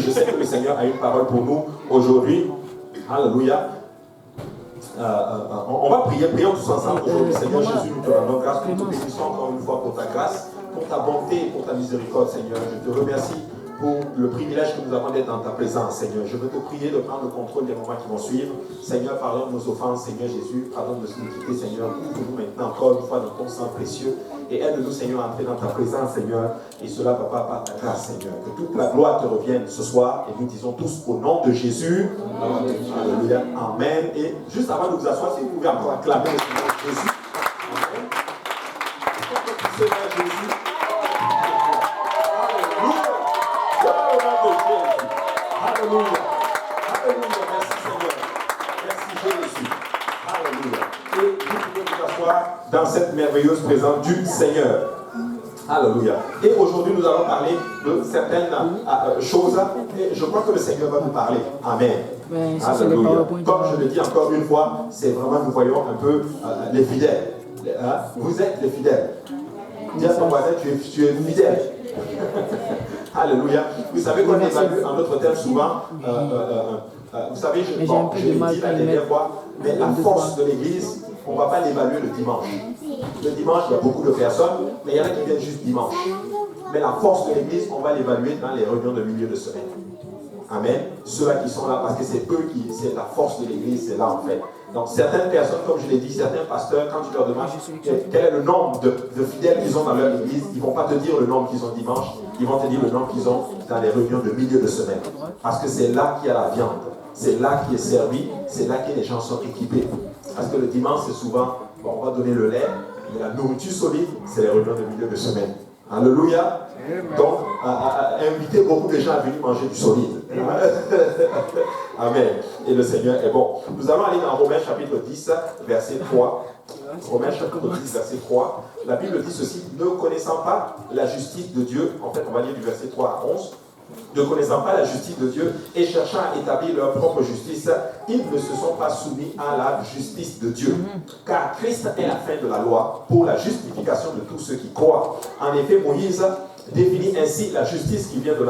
je sais que le Seigneur a une parole pour nous aujourd'hui. Alléluia. On va prions tous ensemble aujourd'hui. Seigneur Jésus, nous te rendons grâce, nous te bénissons encore une fois pour ta grâce, pour ta bonté, pour ta miséricorde, Seigneur. Je te remercie pour le privilège que nous avons d'être dans ta présence, Seigneur. Je veux te prier de prendre le contrôle des moments qui vont suivre. Seigneur, pardonne nos offenses, Seigneur Jésus, pardonne nos iniquités, Seigneur. Ouvre-nous maintenant encore une fois dans ton sang précieux et aide-nous, Seigneur, à entrer dans ta présence, Seigneur. Et cela, Papa, par ta grâce, Seigneur. Que toute la gloire te revienne ce soir et nous disons tous au nom de Jésus. Alléluia. Amen. Et juste avant de vous asseoir, si vous pouvez encore acclamer le Seigneur Jésus. Amen. Seigneur Jésus. Alléluia. Alléluia. Merci Seigneur. Merci Jésus. Alléluia. Et vous pouvez vous asseoir dans cette merveilleuse présence du Seigneur. Alléluia. Et aujourd'hui, nous allons parler de certaines choses. Et je crois que le Seigneur va nous parler. Amen. Alléluia. Comme je le dis encore une fois, c'est vraiment, nous voyons un peu les fidèles. Vous êtes les fidèles. Dis à ton voisin, tu es fidèle. Alléluia. Vous savez qu'on évalue en d'autres termes souvent, vous savez, je l'ai dit la dernière fois, mais la force de l'église, on ne va pas l'évaluer le dimanche. Le dimanche, il y a beaucoup de personnes, mais il y en a qui viennent juste dimanche. Mais la force de l'église, on va l'évaluer dans les réunions de milieu de semaine. Amen. Ceux-là qui sont là, parce que c'est eux qui, c'est la force de l'église, c'est là en fait. Donc certaines personnes, comme je l'ai dit, certains pasteurs, quand tu leur demandes quel est le nombre de fidèles qu'ils ont dans leur église, ils ne vont pas te dire le nombre qu'ils ont dimanche, ils vont te dire le nombre qu'ils ont dans les réunions de milieu de semaine. Parce que c'est là qu'il y a la viande, c'est là qui est servi, c'est là que les gens sont équipés. Parce que le dimanche, c'est souvent, bon, on va donner le lait, mais la nourriture solide, c'est les réunions de milieu de semaine. Alléluia. Donc, invitez beaucoup de gens à venir manger du solide. Amen. Et le Seigneur est bon. Nous allons aller dans Romains chapitre 10, verset 3. Romains chapitre 10, verset 3. La Bible dit ceci: ne connaissant pas la justice de Dieu, en fait, on va lire du verset 3 à 11. Ne connaissant pas la justice de Dieu et cherchant à établir leur propre justice, ils ne se sont pas soumis à la justice de Dieu. Car Christ est la fin de la loi pour la justification de tous ceux qui croient. En effet, Moïse définit ainsi la justice qui vient de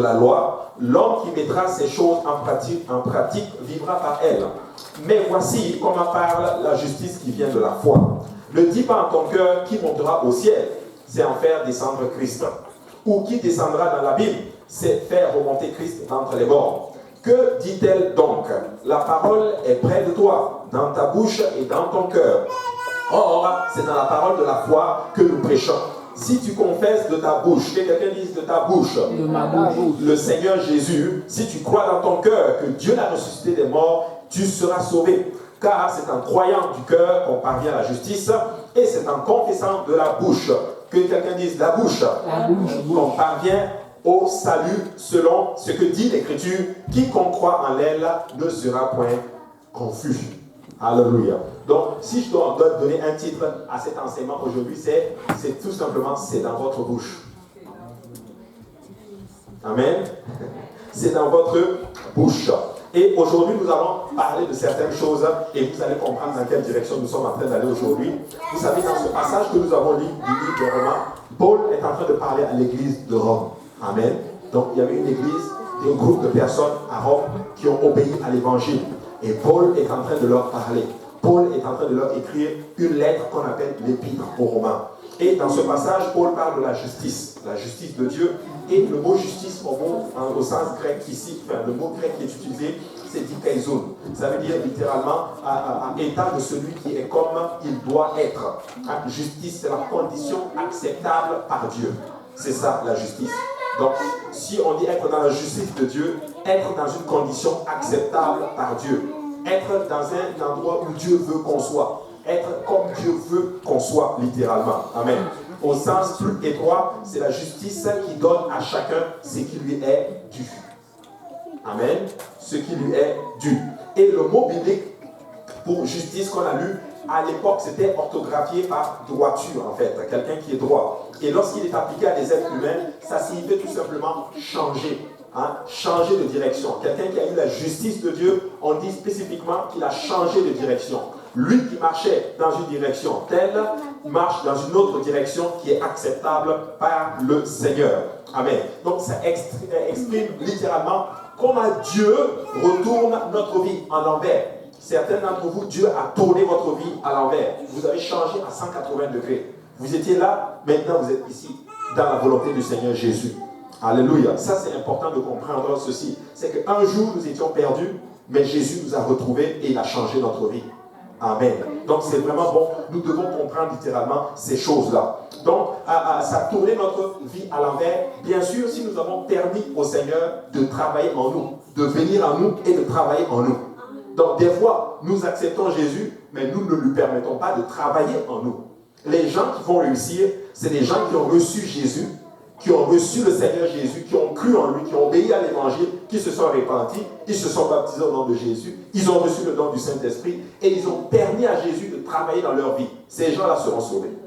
la loi. L'homme qui mettra ces choses en pratique vivra par elles. Mais voici comment parle la justice qui vient de la foi. Ne dis pas en ton cœur qui montera au ciel, c'est en faire descendre Christ. Ou qui descendra dans l'abîme, c'est faire remonter Christ d'entre les morts. Que dit-elle donc? La parole est près de toi, dans ta bouche et dans ton cœur. Or, c'est dans la parole de la foi que nous prêchons. Si tu confesses de ta bouche, que quelqu'un dise de ta bouche, de ma bouche, le Seigneur Jésus, si tu crois dans ton cœur que Dieu l'a ressuscité des morts, tu seras sauvé. Car c'est en croyant du cœur qu'on parvient à la justice, et c'est en confessant de la bouche, que quelqu'un dise la bouche, qu'on parvient au salut selon ce que dit l'Écriture. Quiconque croit en elle ne sera point confus. Alléluia. Donc, si je dois donner un titre à cet enseignement aujourd'hui, c'est tout simplement, c'est dans votre bouche. Amen. C'est dans votre bouche. Et aujourd'hui, nous allons parler de certaines choses et vous allez comprendre dans quelle direction nous sommes en train d'aller aujourd'hui. Vous savez, dans ce passage que nous avons lu du livre de Romains, Paul est en train de parler à l'église de Rome. Amen. Donc, il y avait une église, un groupe de personnes à Rome qui ont obéi à l'évangile. Et Paul est en train de leur parler. Paul est en train de leur écrire une lettre qu'on appelle l'épître aux Romains. Et dans ce passage, Paul parle de la justice de Dieu. Et le mot justice au sens grec ici, enfin, le mot grec qui est utilisé, c'est dikaizon. Ça veut dire littéralement état de celui qui est comme il doit être. Justice, c'est la condition acceptable par Dieu. C'est ça la justice. Donc, si on dit être dans la justice de Dieu, être dans une condition acceptable par Dieu, être dans un endroit où Dieu veut qu'on soit, être comme Dieu veut qu'on soit, littéralement. Amen. Au sens plus étroit, c'est la justice qui donne à chacun ce qui lui est dû. Amen. Ce qui lui est dû. Et le mot biblique pour justice qu'on a lu, à l'époque, c'était orthographié par droiture, en fait, quelqu'un qui est droit. Et lorsqu'il est appliqué à des êtres humains, ça signifie tout simplement changer. Changer de direction. Quelqu'un qui a eu la justice de Dieu, on dit spécifiquement qu'il a changé de direction. Lui qui marchait dans une direction telle, marche dans une autre direction qui est acceptable par le Seigneur. Amen. Donc ça exprime littéralement comment Dieu retourne notre vie en l'envers. Certains d'entre vous, Dieu a tourné votre vie à l'envers. Vous avez changé à 180 degrés. Vous étiez là, maintenant vous êtes ici, dans la volonté du Seigneur Jésus. Alléluia. Ça, c'est important de comprendre ceci. C'est qu'un jour, nous étions perdus, mais Jésus nous a retrouvés et il a changé notre vie. Amen. Donc, c'est vraiment bon. Nous devons comprendre littéralement ces choses-là. Donc, ça a tourné notre vie à l'envers. Bien sûr, si nous avons permis au Seigneur de travailler en nous, de venir en nous et de travailler en nous. Donc, des fois, nous acceptons Jésus, mais nous ne lui permettons pas de travailler en nous. Les gens qui vont réussir, c'est les gens qui ont reçu Jésus, qui ont reçu le Seigneur Jésus, qui ont cru en lui, qui ont obéi à l'évangile, qui se sont repentis, ils se sont baptisés au nom de Jésus, ils ont reçu le don du Saint-Esprit et ils ont permis à Jésus de travailler dans leur vie. Ces gens-là seront sauvés.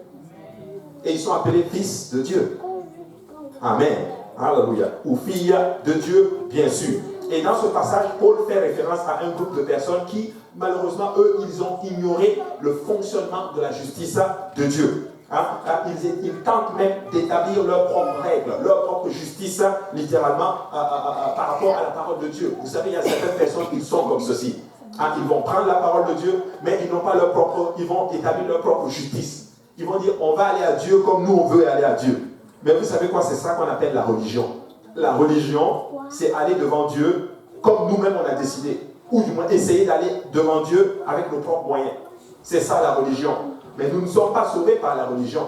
Et ils sont appelés fils de Dieu. Amen. Alléluia. Ou filles de Dieu, bien sûr. Et dans ce passage, Paul fait référence à un groupe de personnes qui, malheureusement, eux, ils ont ignoré le fonctionnement de la justice de Dieu. Ils tentent même d'établir leurs propres règles, leur propre justice, littéralement, par rapport à la parole de Dieu. Vous savez, il y a certaines personnes qui sont comme ceci. Ils vont prendre la parole de Dieu, mais ils n'ont pas leur propre, ils vont établir leur propre justice. Ils vont dire, on va aller à Dieu comme nous, on veut aller à Dieu. Mais vous savez quoi, c'est ça qu'on appelle la religion. La religion, c'est aller devant Dieu comme nous-mêmes on a décidé. Ou du moins essayer d'aller devant Dieu avec nos propres moyens. C'est ça la religion. Mais nous ne sommes pas sauvés par la religion.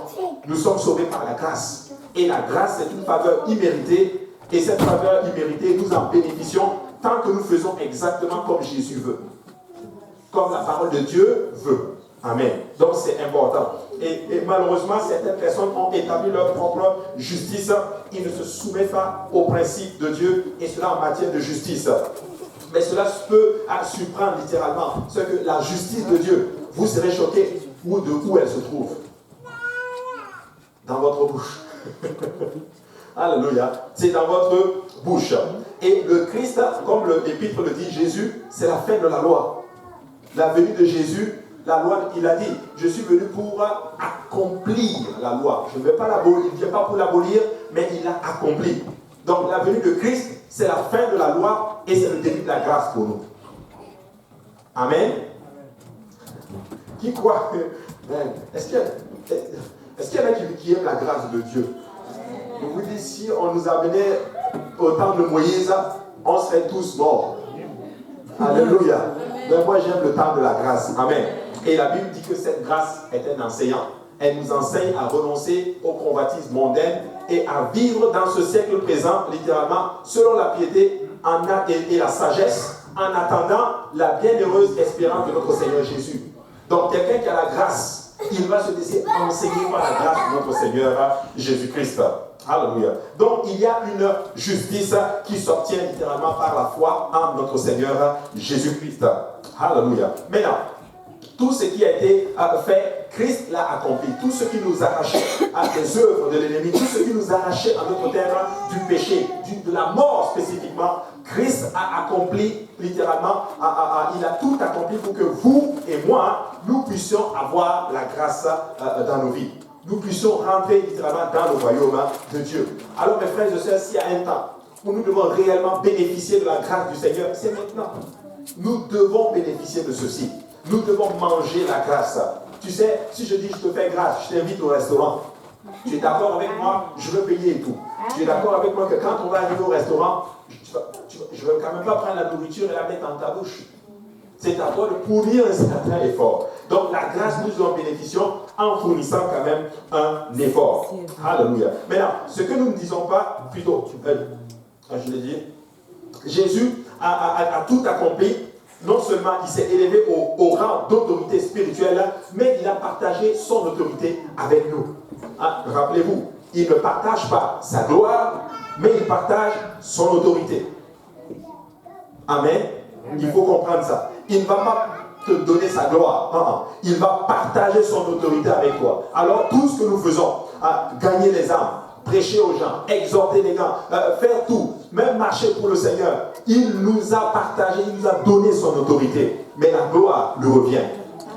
Nous sommes sauvés par la grâce. Et la grâce, c'est une faveur imméritée. Et cette faveur imméritée, nous en bénéficions tant que nous faisons exactement comme Jésus veut. Comme la parole de Dieu veut. Amen. Donc c'est important. Et malheureusement, certaines personnes ont établi leur propre justice. Ils ne se soumettent pas aux principes de Dieu. Et cela en matière de justice. Mais cela peut surprendre littéralement. C'est que la justice de Dieu, vous serez choqués de où elle se trouve. Dans votre bouche. Alléluia. C'est dans votre bouche. Et le Christ, comme l'épître le dit, Jésus, c'est la fin de la loi. La venue de Jésus, la loi, il a dit, je suis venu pour accomplir la loi. Je ne vais pas l'abolir, il ne vient pas pour l'abolir, mais il l'a accompli. Donc la venue de Christ, c'est la fin de la loi et c'est le début de la grâce pour nous. Amen. Qui croit que... Est-ce qu'il y en a qui aiment la grâce de Dieu? Je vous dis, si on nous amenait au temps de Moïse, on serait tous morts. Alléluia. Mais moi, j'aime le temps de la grâce. Amen. Et la Bible dit que cette grâce est un enseignant. Elle nous enseigne à renoncer au convoitisme mondain et à vivre dans ce siècle présent, littéralement, selon la piété et la sagesse, en attendant la bienheureuse espérance de notre Seigneur Jésus. Donc, quelqu'un qui a la grâce, il va se laisser enseigner par la grâce de notre Seigneur Jésus-Christ. Alléluia. Donc, il y a une justice qui s'obtient littéralement par la foi en notre Seigneur Jésus-Christ. Alléluia. Maintenant, tout ce qui a été fait, Christ l'a accompli. Tout ce qui nous arrachait à des œuvres de l'ennemi, tout ce qui nous arrachait à notre terre du péché, de la mort spécifiquement, Christ a accompli littéralement, il a tout accompli pour que vous et moi, nous puissions avoir la grâce dans nos vies. Nous puissions rentrer littéralement dans le royaume de Dieu. Alors mes frères et sœurs, s'il y a un temps où nous devons réellement bénéficier de la grâce du Seigneur, c'est maintenant. Nous devons bénéficier de ceci. Nous devons manger la grâce. Tu sais, si je dis je te fais grâce, je t'invite au restaurant. Tu es d'accord avec moi? Je veux payer et tout. Tu es d'accord avec moi que quand on va arriver au restaurant, je ne vais quand même pas prendre la nourriture et la mettre dans ta bouche. C'est à toi de fournir un certain effort. Donc la grâce, nous en bénéficions en fournissant quand même un effort. Alléluia. Maintenant, ce que nous ne disons pas, plutôt, je l'ai dit, Jésus a tout accompli. Non seulement il s'est élevé au rang d'autorité spirituelle, mais il a partagé son autorité avec nous. Rappelez-vous, il ne partage pas sa gloire, mais il partage son autorité. Amen. Il faut comprendre ça. Il ne va pas te donner sa gloire. Il va partager son autorité avec toi. Alors tout ce que nous faisons, gagner les âmes, prêcher aux gens, exhorter les gens, faire tout, même marcher pour le Seigneur, il nous a partagé, il nous a donné son autorité. Mais la gloire lui revient.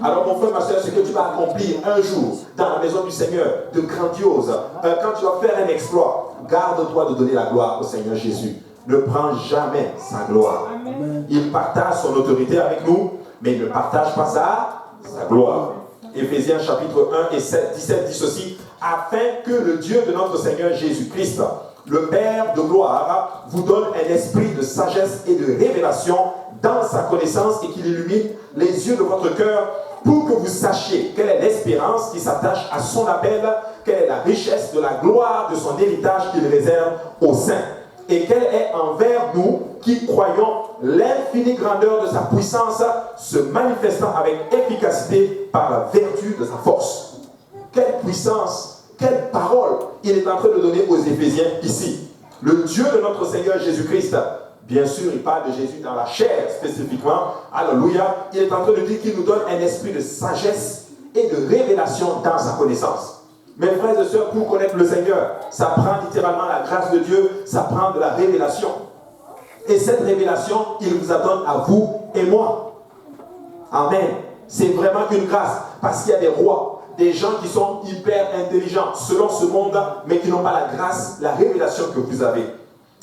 Alors mon frère, ma soeur, ce que tu vas accomplir un jour dans la maison du Seigneur, de grandiose, quand tu vas faire un exploit, garde-toi de donner la gloire au Seigneur Jésus. Ne prends jamais sa gloire. Amen. Il partage son autorité avec nous, mais il ne partage pas sa gloire. Éphésiens chapitre 1 et 17 dit ceci: afin que le Dieu de notre Seigneur Jésus-Christ, le Père de gloire, vous donne un esprit de sagesse et de révélation dans sa connaissance et qu'il illumine les yeux de votre cœur pour que vous sachiez quelle est l'espérance qui s'attache à son appel, quelle est la richesse de la gloire de son héritage qu'il réserve aux saints, et quelle est envers nous qui croyons l'infinie grandeur de sa puissance se manifestant avec efficacité par la vertu de sa force. Quelle puissance, quelle parole il est en train de donner aux Éphésiens ici. Le Dieu de notre Seigneur Jésus-Christ, bien sûr, il parle de Jésus dans la chair spécifiquement, alléluia, il est en train de dire qu'il nous donne un esprit de sagesse et de révélation dans sa connaissance. Mes frères et sœurs, pour connaître le Seigneur, ça prend littéralement la grâce de Dieu, ça prend de la révélation. Et cette révélation, il vous la donne à vous et moi. Amen. C'est vraiment une grâce, parce qu'il y a des rois, des gens qui sont hyper intelligents selon ce monde, mais qui n'ont pas la grâce, la révélation que vous avez.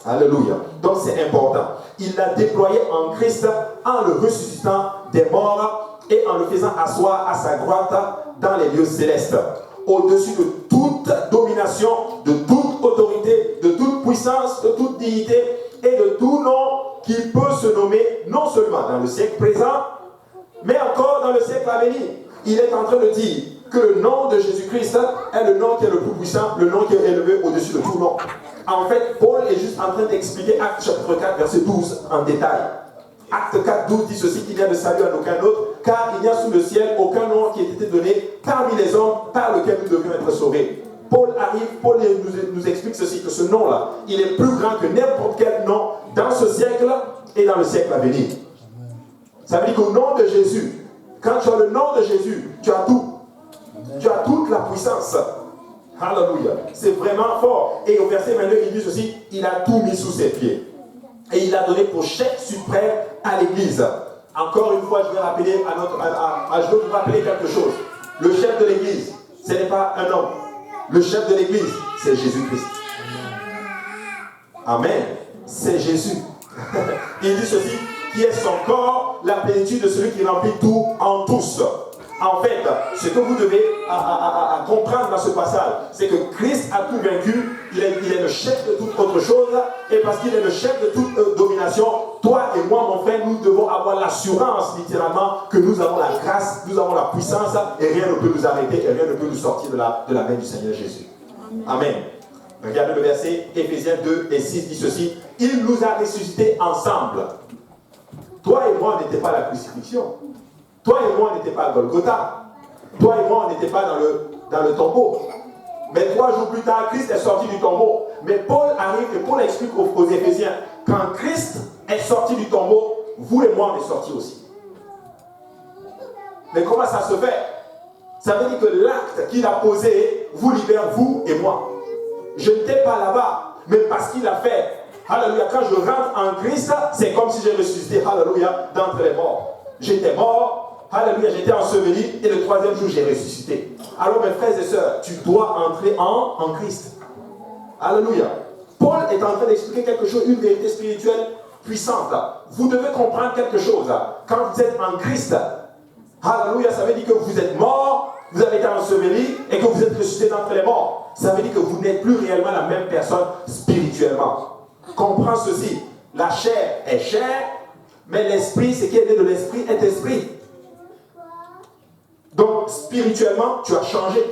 Alléluia. Donc c'est important. Il l'a déployé en Christ en le ressuscitant des morts et en le faisant asseoir à sa droite dans les lieux célestes, au-dessus de toute domination, de toute autorité, de toute puissance, de toute dignité et de tout nom qui peut se nommer non seulement dans le siècle présent, mais encore dans le siècle à venir. Il est en train de dire que le nom de Jésus-Christ est le nom qui est le plus puissant, le nom qui est élevé au-dessus de tout nom. En fait, Paul est juste en train d'expliquer Acte chapitre 4, verset 12 en détail. Acte 4, 12 dit ceci: qu'il n'y a de salut à aucun autre, car il n'y a sous le ciel aucun nom qui ait été donné parmi les hommes par lequel nous devions être sauvés. Paul nous explique ceci, que ce nom-là, il est plus grand que n'importe quel nom dans ce siècle et dans le siècle à venir. Ça veut dire qu'au nom de Jésus, quand tu as le nom de Jésus, tu as tout. Tu as toute la puissance. Alléluia. C'est vraiment fort. Et au verset 22, il dit ceci: il a tout mis sous ses pieds. Et il a donné pour chef suprême à l'Église. Encore une fois, je vais vous rappeler quelque chose. Le chef de l'Église, ce n'est pas un homme. Le chef de l'Église, c'est Jésus-Christ. Amen. C'est Jésus. Il dit ceci: qui est son corps, la plénitude de celui qui remplit tout en tous. En fait, ce que vous devez comprendre dans ce passage, c'est que Christ a tout vaincu, il est le chef de toute autre chose, et parce qu'il est le chef de toute domination, toi et moi, mon frère, nous devons avoir l'assurance, littéralement, que nous avons la grâce, nous avons la puissance, et rien ne peut nous arrêter, et rien ne peut nous sortir de la main du Seigneur Jésus. Amen. Regardez le verset, Éphésiens 2 et 6 dit ceci: il nous a ressuscités ensemble. Toi et moi, on n'était pas à la crucifixion. Toi et moi, on n'était pas à Golgotha. Toi et moi, on n'était pas dans le tombeau. Mais 3 jours plus tard, Christ est sorti du tombeau. Mais Paul arrive et Paul explique aux Éphésiens: quand Christ est sorti du tombeau, vous et moi, on est sortis aussi. Mais comment ça se fait? Ça veut dire que l'acte qu'il a posé vous libère, vous et moi. Je n'étais pas là-bas, mais parce qu'il a fait. Alléluia. Quand je rentre en Christ, c'est comme si j'ai ressuscité, alléluia, d'entre les morts. J'étais mort. Alléluia, j'étais enseveli et le 3e jour, j'ai ressuscité. Alors, mes frères et sœurs, tu dois entrer en Christ. Alléluia. Paul est en train d'expliquer quelque chose, une vérité spirituelle puissante. Vous devez comprendre quelque chose. Quand vous êtes en Christ, alléluia, ça veut dire que vous êtes mort, vous avez été enseveli et que vous êtes ressuscité d'entre les morts. Ça veut dire que vous n'êtes plus réellement la même personne spirituellement. Comprends ceci. La chair est chair, mais l'esprit, ce qui est né de l'esprit, est esprit. Donc, spirituellement, tu as changé.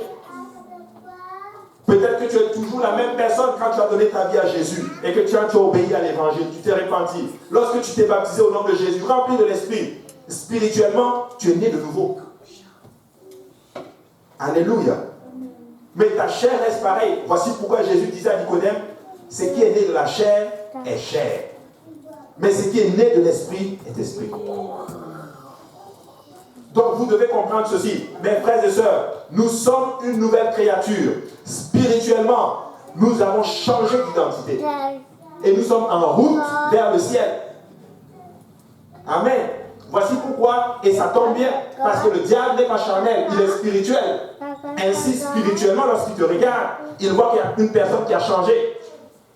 Peut-être que tu es toujours la même personne quand tu as donné ta vie à Jésus et que tu as obéi à l'évangile, tu t'es repenti. Lorsque tu t'es baptisé au nom de Jésus, rempli de l'esprit, spirituellement, tu es né de nouveau. Alléluia. Mais ta chair reste pareille. Voici pourquoi Jésus disait à Nicodème: ce qui est né de la chair est chair, mais ce qui est né de l'esprit est esprit. Donc vous devez comprendre ceci, mes frères et sœurs, nous sommes une nouvelle créature. Spirituellement, nous avons changé d'identité. Et nous sommes en route vers le ciel. Amen. Voici pourquoi, et ça tombe bien, parce que le diable n'est pas charnel, il est spirituel. Ainsi, spirituellement, lorsqu'il te regarde, il voit qu'il y a une personne qui a changé.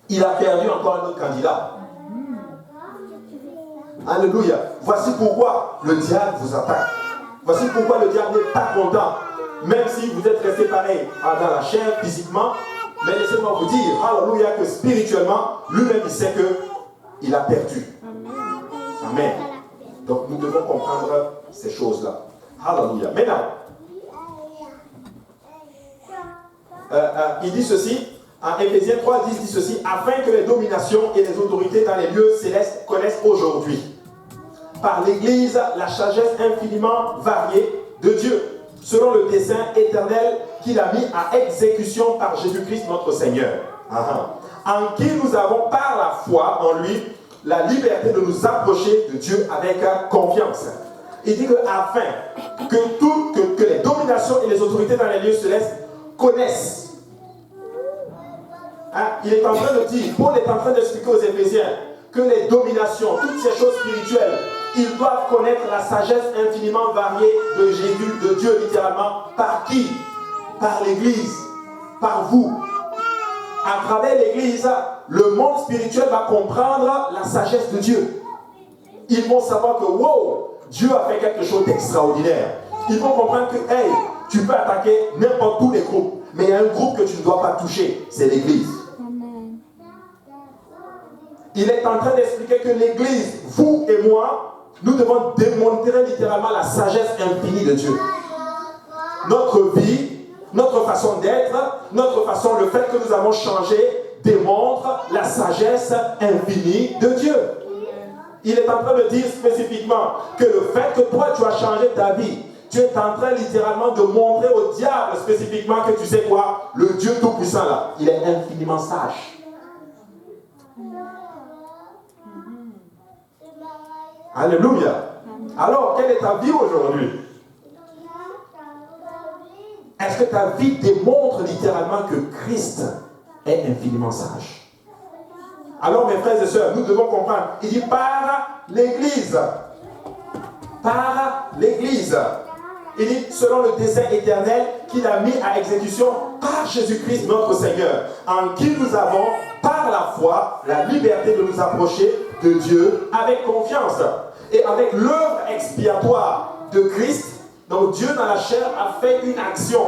Il a perdu encore un autre candidat. Alléluia. Voici pourquoi le diable vous attaque. Voici pourquoi le diable n'est pas content. Même si vous êtes resté pareil dans la chair, physiquement, mais laissez-moi vous dire, alléluia, que spirituellement, lui-même, il sait qu'il a perdu. Amen. Donc, nous devons comprendre ces choses-là. Alléluia. Maintenant, il dit ceci, en Éphésiens 3:10 dit ceci, afin que les dominations et les autorités dans les lieux célestes connaissent aujourd'hui, par l'Église, la sagesse infiniment variée de Dieu, selon le dessein éternel qu'il a mis à exécution par Jésus-Christ notre Seigneur, en qui nous avons par la foi en lui la liberté de nous approcher de Dieu avec confiance. Il dit que afin que les dominations et les autorités dans les lieux célestes connaissent. Il est en train de dire, Paul est en train d'expliquer aux Éphésiens que les dominations, toutes ces choses spirituelles, ils doivent connaître la sagesse infiniment variée de Jésus, de Dieu littéralement. Par qui? Par l'Église, par vous. À travers l'Église, le monde spirituel va comprendre la sagesse de Dieu. Ils vont savoir que, wow, Dieu a fait quelque chose d'extraordinaire. Ils vont comprendre que, hey, tu peux attaquer n'importe où les groupes, mais il y a un groupe que tu ne dois pas toucher, c'est l'Église. Il est en train d'expliquer que l'Église, vous et moi, nous devons démontrer littéralement la sagesse infinie de Dieu. Notre vie, notre façon d'être, notre façon, le fait que nous avons changé, démontre la sagesse infinie de Dieu. Il est en train de dire spécifiquement que le fait que toi, tu as changé ta vie, tu es en train littéralement de montrer au diable spécifiquement que tu sais quoi, le Dieu Tout-Puissant là, il est infiniment sage. Alléluia. Alors, quelle est ta vie aujourd'hui? Est-ce que ta vie démontre littéralement que Christ est infiniment sage? Alors, mes frères et sœurs, nous devons comprendre. Il dit par l'Église. Par l'Église. Il dit selon le dessein éternel qu'il a mis à exécution par Jésus-Christ notre Seigneur, en qui nous avons, par la foi, la liberté de nous approcher de Dieu avec confiance. Et avec l'œuvre expiatoire de Christ, donc Dieu dans la chair a fait une action.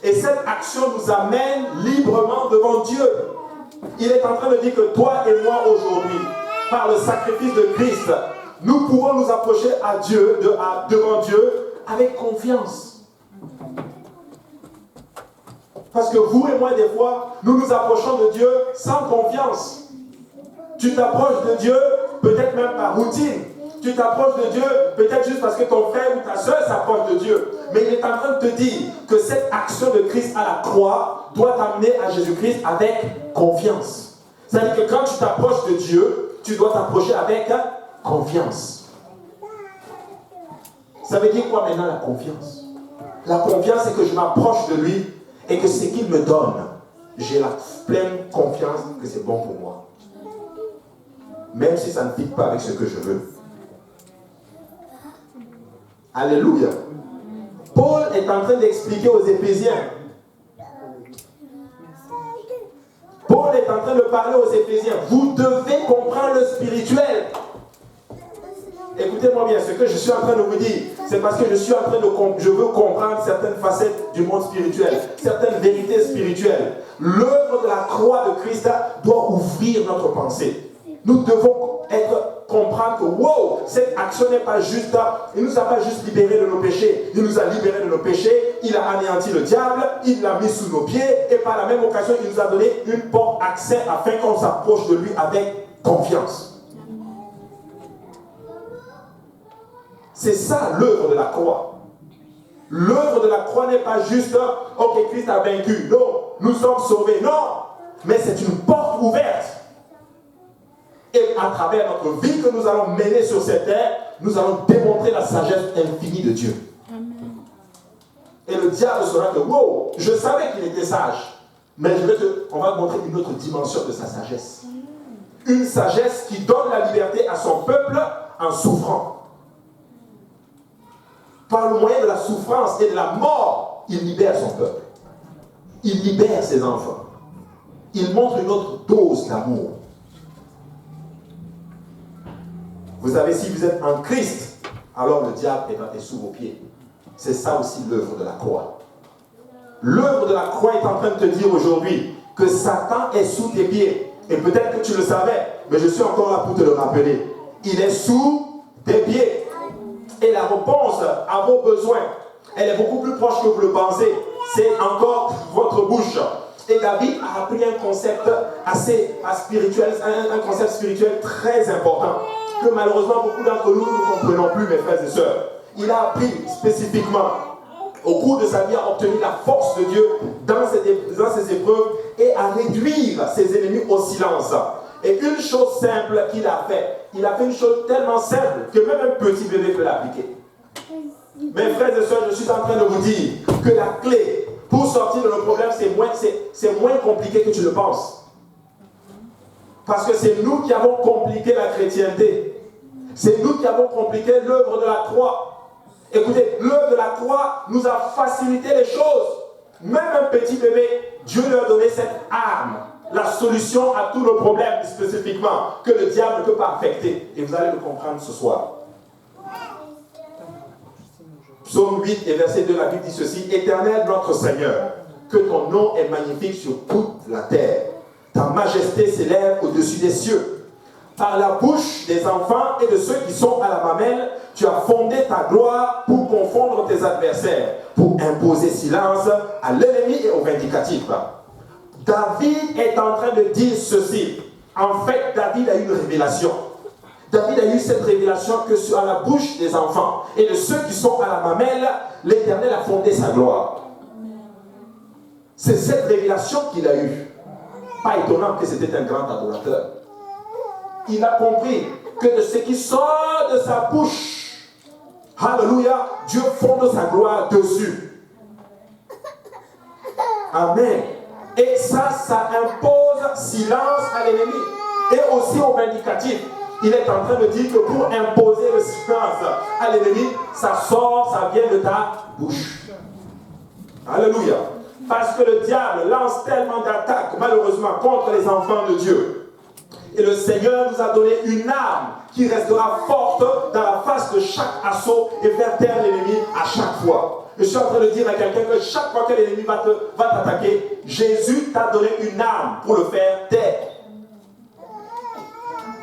Et cette action nous amène librement devant Dieu. Il est en train de dire que toi et moi aujourd'hui, par le sacrifice de Christ, nous pouvons nous approcher à Dieu, devant Dieu avec confiance. Parce que vous et moi, des fois, nous nous approchons de Dieu sans confiance. Tu t'approches de Dieu, peut-être même par routine. Tu t'approches de Dieu, peut-être juste parce que ton frère ou ta soeur s'approche de Dieu. Mais il est en train de te dire que cette action de Christ à la croix doit t'amener à Jésus-Christ avec confiance. C'est-à-dire que quand tu t'approches de Dieu, tu dois t'approcher avec confiance. Ça veut dire quoi maintenant la confiance? La confiance, c'est que je m'approche de lui et que ce qu'il me donne, j'ai la pleine confiance que c'est bon pour moi. Même si ça ne fit pas avec ce que je veux. Alléluia. Paul est en train d'expliquer aux Éphésiens. Paul est en train de parler aux Éphésiens. Vous devez comprendre le spirituel. Écoutez-moi bien, ce que je suis en train de vous dire, c'est parce que je veux comprendre certaines facettes du monde spirituel, certaines vérités spirituelles. L'œuvre de la croix de Christ doit ouvrir notre pensée. Nous devons comprendre que, wow, cette action n'est pas juste, il ne nous a pas juste libérés de nos péchés, il nous a libérés de nos péchés, il a anéanti le diable, il l'a mis sous nos pieds, et par la même occasion, il nous a donné une porte accès afin qu'on s'approche de lui avec confiance. C'est ça l'œuvre de la croix. L'œuvre de la croix n'est pas juste, ok, Christ a vaincu. Non, nous sommes sauvés. Non, mais c'est une porte ouverte. Et à travers notre vie que nous allons mener sur cette terre, nous allons démontrer la sagesse infinie de Dieu. Amen. Et le diable saura que, wow, je savais qu'il était sage. Mais on va te montrer une autre dimension de sa sagesse. Une sagesse qui donne la liberté à son peuple en souffrant. par le moyen de la souffrance et de la mort, il libère son peuple. Il libère ses enfants. Il montre une autre dose d'amour. Vous savez, si vous êtes en Christ, alors le diable est sous vos pieds. C'est ça aussi l'œuvre de la croix. L'œuvre de la croix est en train de te dire aujourd'hui que Satan est sous tes pieds. Et peut-être que tu le savais, mais je suis encore là pour te le rappeler. Il est sous tes pieds. Et la réponse à vos besoins, elle est beaucoup plus proche que vous le pensez. C'est encore votre bouche. Et David a appris un concept assez spirituel, un concept spirituel très important, que malheureusement beaucoup d'entre nous ne comprenons plus, mes frères et sœurs. Il a appris spécifiquement, au cours de sa vie, à obtenir la force de Dieu dans ses épreuves et à réduire ses ennemis au silence. Et une chose simple qu'il a fait, il a fait une chose tellement simple que même un petit bébé peut l'appliquer. Mes frères et sœurs, je suis en train de vous dire que la clé pour sortir de nos problèmes, c'est moins compliqué que tu le penses. Parce que c'est nous qui avons compliqué la chrétienté. C'est nous qui avons compliqué l'œuvre de la croix. Écoutez, l'œuvre de la croix nous a facilité les choses. Même un petit bébé, Dieu lui a donné cette arme, la solution à tous nos problèmes spécifiquement, que le diable ne peut pas affecter. Et vous allez le comprendre ce soir. Psaume 8 et verset 2, la Bible dit ceci: Éternel notre Seigneur, que ton nom est magnifique sur toute la terre. Ta majesté s'élève au-dessus des cieux. Par la bouche des enfants et de ceux qui sont à la mamelle, tu as fondé ta gloire pour confondre tes adversaires, pour imposer silence à l'ennemi et au vindicatif. David est en train de dire ceci. En fait, David a eu une révélation. David a eu cette révélation que sur la bouche des enfants et de ceux qui sont à la mamelle, l'Éternel a fondé sa gloire. C'est cette révélation qu'il a eue. Pas étonnant que c'était un grand adorateur. Il a compris que de ce qui sort de sa bouche, alléluia, Dieu fonde sa gloire dessus. Amen. Et ça impose silence à l'ennemi et aussi au vindicatif. Il est en train de dire que pour imposer le silence à l'ennemi, ça sort, ça vient de ta bouche. Alléluia. Parce que le diable lance tellement d'attaques, malheureusement, contre les enfants de Dieu. Et le Seigneur nous a donné une arme qui restera forte dans la face de chaque assaut et faire taire l'ennemi à chaque fois. Je suis en train de dire à quelqu'un que chaque fois que l'ennemi va t'attaquer, Jésus t'a donné une arme pour le faire taire.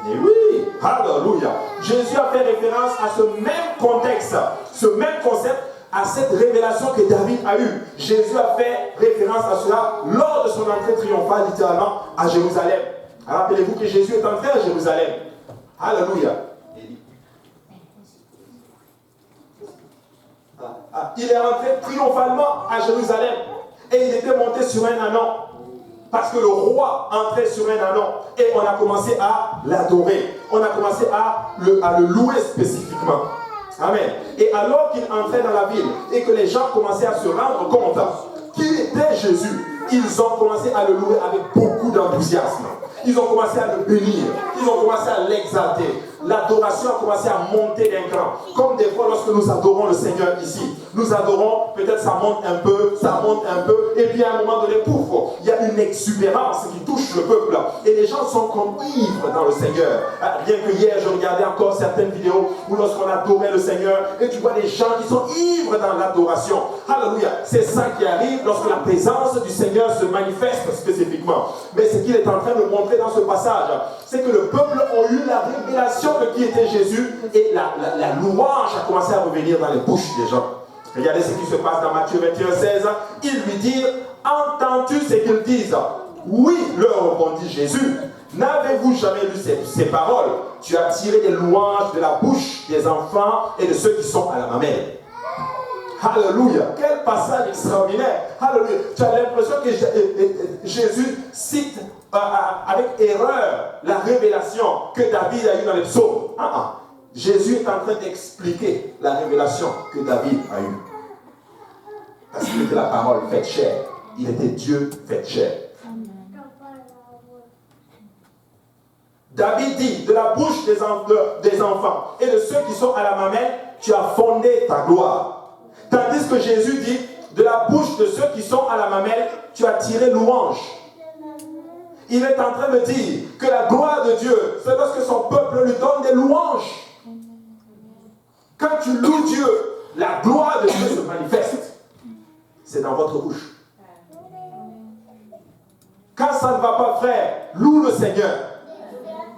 Et oui, alléluia. Jésus a fait référence à ce même contexte, ce même concept, à cette révélation que David a eue. Jésus a fait référence à cela lors de son entrée triomphale, littéralement, à Jérusalem. Rappelez-vous que Jésus est entré à Jérusalem. Alléluia. Il est rentré triomphalement à Jérusalem. Et il était monté sur un ânon. Parce que le roi entrait sur un ânon. Et on a commencé à l'adorer. On a commencé à le louer spécifiquement. Amen. Et alors qu'il entrait dans la ville et que les gens commençaient à se rendre compte qu'il était Jésus, ils ont commencé à le louer avec beaucoup d'enthousiasme. Ils ont commencé à le bénir. Ils ont commencé à l'exalter. L'adoration a commencé à monter d'un cran. Comme des fois lorsque nous adorons le Seigneur ici. Nous adorons, peut-être ça monte un peu, et puis à un moment donné, pouf, il y a une exubérance qui touche le peuple. Et les gens sont comme ivres dans le Seigneur. Bien que hier, je regardais encore certaines vidéos où lorsqu'on adorait le Seigneur, et tu vois des gens qui sont ivres dans l'adoration. Alléluia. C'est ça qui arrive lorsque la présence du Seigneur se manifeste spécifiquement. Mais ce qu'il est en train de montrer dans ce passage, c'est que le peuple a eu la révélation de qui était Jésus et la louange a commencé à revenir dans les bouches des gens. Regardez ce qui se passe dans Matthieu 21:16. Ils lui dirent: entends-tu ce qu'ils disent? Oui, leur répondit Jésus. N'avez-vous jamais lu ces paroles? Tu as tiré des louanges de la bouche des enfants et de ceux qui sont à la mamelle. Alléluia. Quel passage extraordinaire. Alléluia. Tu as l'impression que Jésus cite avec erreur la révélation que David a eue dans les psaumes. Jésus est en train d'expliquer la révélation que David a eue. Parce qu'il était la parole faite chair. Il était Dieu fait chair. David dit, de la bouche des enfants et de ceux qui sont à la mamelle, tu as fondé ta gloire. Tandis que Jésus dit, de la bouche de ceux qui sont à la mamelle, tu as tiré louange. Il est en train de dire que la gloire de Dieu, c'est lorsque son peuple lui donne des louanges. Quand tu loues Dieu, la gloire de Dieu se manifeste. C'est dans votre bouche. Quand ça ne va pas, frère, loue le Seigneur.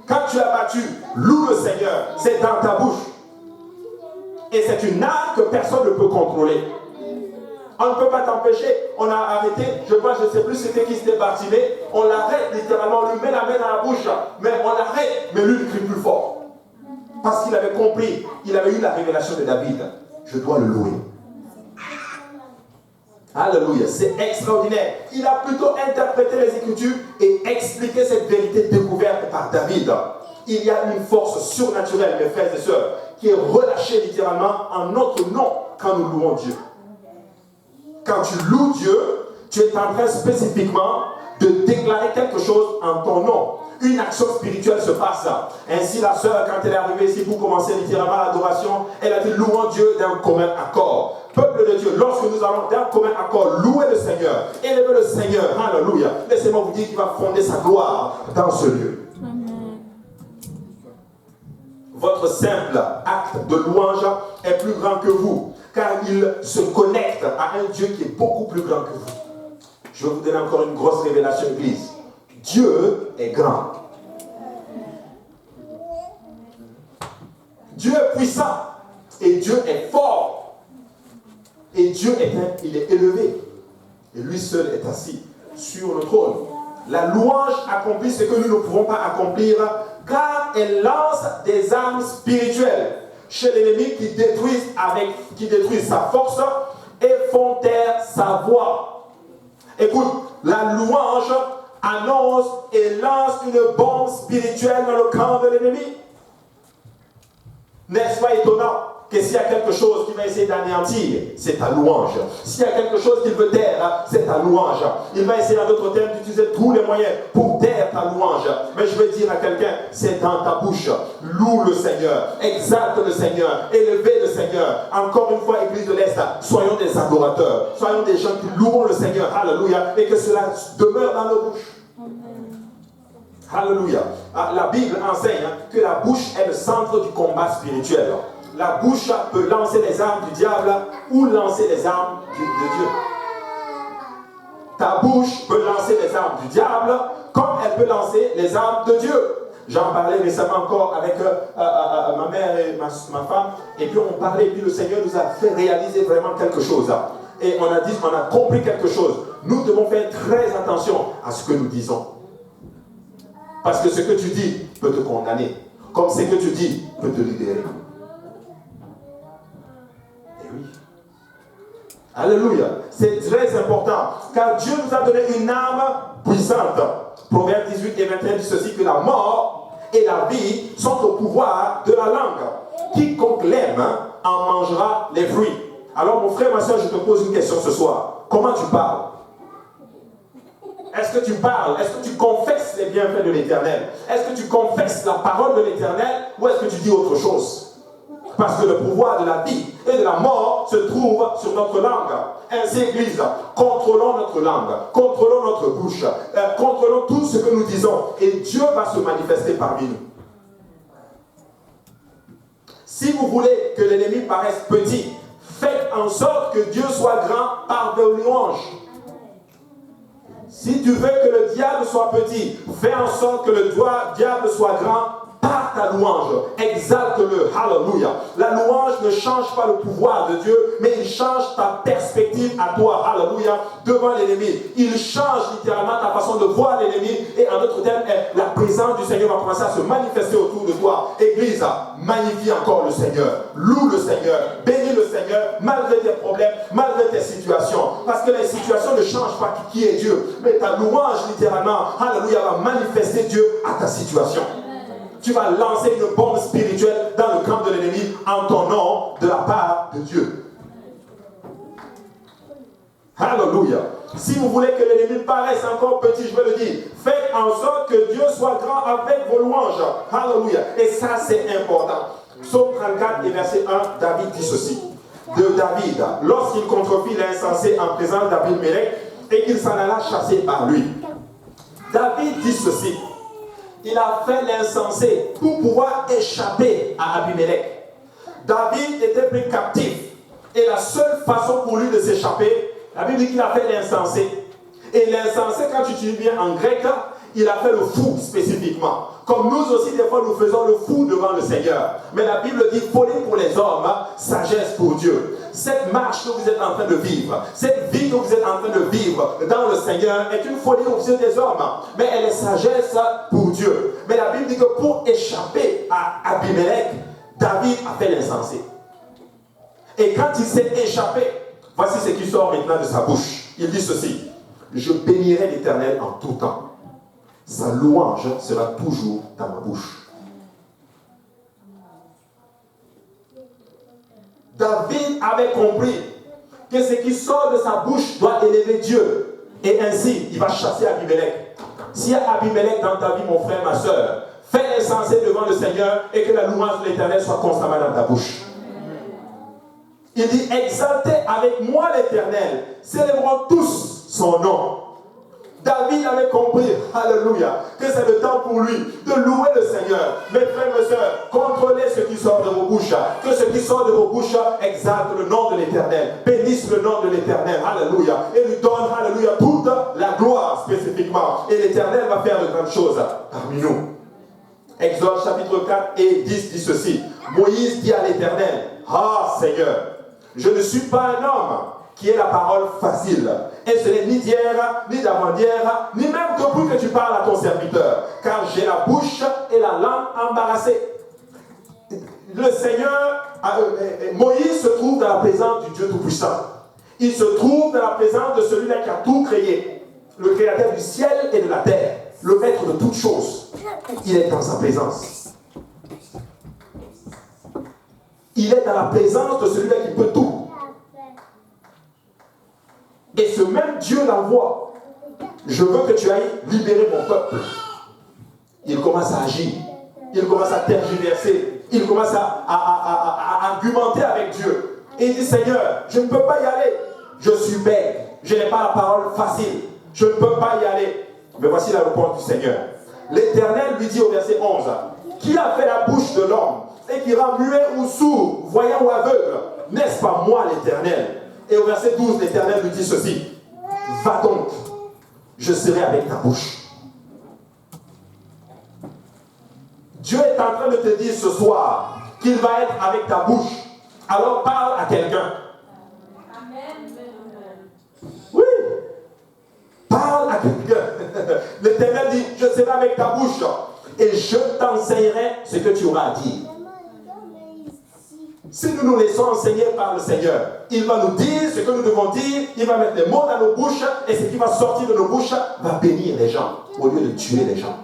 Quand tu as battu, loue le Seigneur. C'est dans ta bouche. Et c'est une arme que personne ne peut contrôler. On ne peut pas t'empêcher. On a arrêté, je ne sais plus c'était qui s'était Bartimée. On l'arrête littéralement, on lui met la main dans la bouche. Mais on l'arrête, mais lui il crie plus fort. Parce qu'il avait compris, il avait eu la révélation de David. Je dois le louer. Alléluia, c'est extraordinaire. Il a plutôt interprété les Écritures et expliqué cette vérité découverte par David. Il y a une force surnaturelle, mes frères et sœurs, qui est relâchée littéralement en notre nom quand nous louons Dieu. Quand tu loues Dieu, tu es en train spécifiquement de déclarer quelque chose en ton nom. Une action spirituelle se passe. Ainsi, la sœur, quand elle est arrivée ici pour commencer littéralement l'adoration, elle a dit louons Dieu d'un commun accord. Peuple de Dieu, lorsque nous allons d'un commun accord louer le Seigneur, élever le Seigneur, alléluia, laissez-moi vous dire qu'il va fonder sa gloire dans ce lieu. Amen. Votre simple acte de louange est plus grand que vous, car il se connecte à un Dieu qui est beaucoup plus grand que vous. Je vais vous donner encore une grosse révélation, Église. Dieu est grand. Dieu est puissant. Et Dieu est fort. Et Dieu il est élevé. Et lui seul est assis sur le trône. La louange accomplit ce que nous ne pouvons pas accomplir, car elle lance des armes spirituelles chez l'ennemi qui détruisent sa force et font taire sa voix. Écoute, la louange annonce et lance une bombe spirituelle dans le camp de l'ennemi. N'est-ce pas étonnant que s'il y a quelque chose qui va essayer d'anéantir, c'est ta louange. S'il y a quelque chose qu'il veut taire, c'est ta louange. Il va essayer en d'autres termes d'utiliser tous les moyens pour taire ta louange. Mais je vais dire à quelqu'un, c'est dans ta bouche. Loue le Seigneur, exalte le Seigneur, élevez le Seigneur. Encore une fois, Église de l'Est, soyons des adorateurs. Soyons des gens qui louent le Seigneur. Alléluia. Et que cela demeure dans nos bouches. Alléluia. La Bible enseigne que la bouche est le centre du combat spirituel. La bouche peut lancer les armes du diable ou lancer les armes de Dieu. Ta bouche peut lancer les armes du diable comme elle peut lancer les armes de Dieu. J'en parlais récemment encore avec ma mère et ma femme. Et puis on parlait, et puis le Seigneur nous a fait réaliser vraiment quelque chose. Et on a compris quelque chose. Nous devons faire très attention à ce que nous disons. Parce que ce que tu dis peut te condamner. Comme ce que tu dis peut te libérer. Et oui. Alléluia. C'est très important. Car Dieu nous a donné une arme puissante. Proverbe 18 et 21 dit ceci, que la mort et la vie sont au pouvoir de la langue. Quiconque l'aime en mangera les fruits. Alors mon frère, ma soeur, je te pose une question ce soir. Comment tu parles? Est-ce que tu parles? Est-ce que tu confesses les bienfaits de l'Éternel? Est-ce que tu confesses la parole de l'Éternel? Ou est-ce que tu dis autre chose? Parce que le pouvoir de la vie et de la mort se trouve sur notre langue. Ainsi, Église, contrôlons notre langue, contrôlons notre bouche, contrôlons tout ce que nous disons. Et Dieu va se manifester parmi nous. Si vous voulez que l'ennemi paraisse petit, faites en sorte que Dieu soit grand par vos louanges. Si tu veux que le diable soit petit, fais en sorte que le diable soit grand par ta louange. Exalte-le. Alléluia. La louange ne change pas le pouvoir de Dieu, mais il change ta perspective à toi. Alléluia. Devant l'ennemi. Il change littéralement ta façon de voir l'ennemi. Et en d'autres termes, la présence du Seigneur va commencer à se manifester autour de toi. Église, magnifie encore le Seigneur. Loue le Seigneur. Bénis le Seigneur malgré tes problèmes, malgré tes situations. Parce que les situations ne changent pas qui est Dieu. Mais ta louange, littéralement, alléluia, va manifester Dieu à ta situation. Tu vas lancer une bombe spirituelle dans le camp de l'ennemi en ton nom de la part de Dieu. Alléluia. Si vous voulez que l'ennemi paraisse encore petit, je vais le dire, faites en sorte que Dieu soit grand avec vos louanges. Alléluia. Et ça, c'est important. Psaume 34 et verset 1, David dit ceci. de David lorsqu'il contrefit l'insensé en présence d'Abimélec et qu'il s'en alla chasser par lui. David dit ceci. Il a fait l'insensé pour pouvoir échapper à Abimélec. David était pris captif. Et la seule façon pour lui de s'échapper, la Bible dit qu'il a fait l'insensé. Et l'insensé, quand tu dis bien en grec, il a fait le fou spécifiquement. Comme nous aussi, des fois, nous faisons le fou devant le Seigneur. Mais la Bible dit folie pour les hommes, sagesse pour Dieu. Cette marche que vous êtes en train de vivre, cette vie que vous êtes en train de vivre dans le Seigneur est une folie aux yeux des hommes. Mais elle est sagesse pour Dieu. Mais la Bible dit que pour échapper à Abimélec, David a fait l'insensé. Et quand il s'est échappé, voici ce qui sort maintenant de sa bouche. Il dit ceci. Je bénirai l'Éternel en tout temps. Sa louange sera toujours dans ma bouche. David avait compris que ce qui sort de sa bouche doit élever Dieu. Et ainsi, il va chasser Abimélec. S'il y a Abimélec dans ta vie, mon frère, ma soeur, fais l'insensé devant le Seigneur et que la louange de l'Éternel soit constamment dans ta bouche. Il dit, exaltez avec moi l'Éternel, célébrons tous son nom. David avait compris, alléluia, que c'est le temps pour lui de louer le Seigneur. Mes frères et sœurs, contrôlez ce qui sort de vos bouches. Que ce qui sort de vos bouches exalte le nom de l'Éternel, bénisse le nom de l'Éternel, alléluia, et lui donne, alléluia, toute la gloire spécifiquement. Et l'Éternel va faire de grandes choses parmi nous. Exode chapitre 4 et 10 dit ceci. Moïse dit à l'Éternel, ah Seigneur, je ne suis pas un homme qui ait la parole facile. Et ce n'est ni d'hier, ni d'avant-hier, ni même depuis que tu parles à ton serviteur. Car j'ai la bouche et la langue embarrassées. Le Seigneur, Moïse se trouve dans la présence du Dieu Tout-Puissant. Il se trouve dans la présence de celui-là qui a tout créé. Le créateur du ciel et de la terre. Le maître de toutes choses. Il est dans sa présence. Il est dans la présence de celui-là qui peut tout. Et ce même Dieu l'envoie. Je veux que tu ailles libérer mon peuple. Il commence à agir. Il commence à tergiverser. Il commence à argumenter avec Dieu. Et il dit, Seigneur, je ne peux pas y aller. Je suis bête. Je n'ai pas la parole facile. Je ne peux pas y aller. Mais voici la réponse du Seigneur. L'Éternel lui dit au verset 11, qui a fait la bouche de l'homme et qui rend muet ou sourd, voyant ou aveugle? N'est-ce pas moi l'Éternel? Et au verset 12, l'Éternel lui dit ceci. Va donc, je serai avec ta bouche. Dieu est en train de te dire ce soir qu'il va être avec ta bouche. Alors parle à quelqu'un. Oui. Parle à quelqu'un. L'Éternel dit, je serai avec ta bouche et je t'enseignerai ce que tu auras à dire. Si nous nous laissons enseigner par le Seigneur, il va nous dire ce que nous devons dire, il va mettre les mots dans nos bouches, et ce qui va sortir de nos bouches va bénir les gens, au lieu de tuer les gens.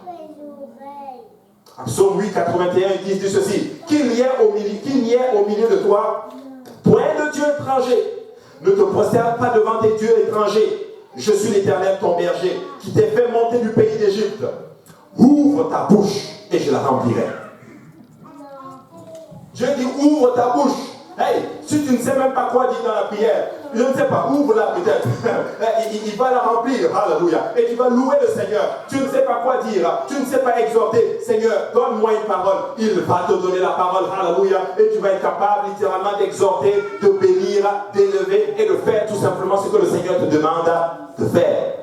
Psaume 8, 81, il dit ceci, qu'il n'y ait au milieu de toi point de Dieu étranger. Ne te prosterne pas devant tes dieux étrangers. Je suis l'Éternel, ton berger, qui t'ai fait monter du pays d'Égypte. Ouvre ta bouche, et je la remplirai. Dieu dit, ouvre ta bouche. Hey, si tu ne sais même pas quoi dire dans la prière, je ne sais pas, ouvre-la peut-être. Il va la remplir, alléluia. Et tu vas louer le Seigneur. Tu ne sais pas quoi dire, tu ne sais pas exhorter. Seigneur, donne-moi une parole. Il va te donner la parole, alléluia. Et tu vas être capable littéralement d'exhorter, de bénir, d'élever et de faire tout simplement ce que le Seigneur te demande de faire.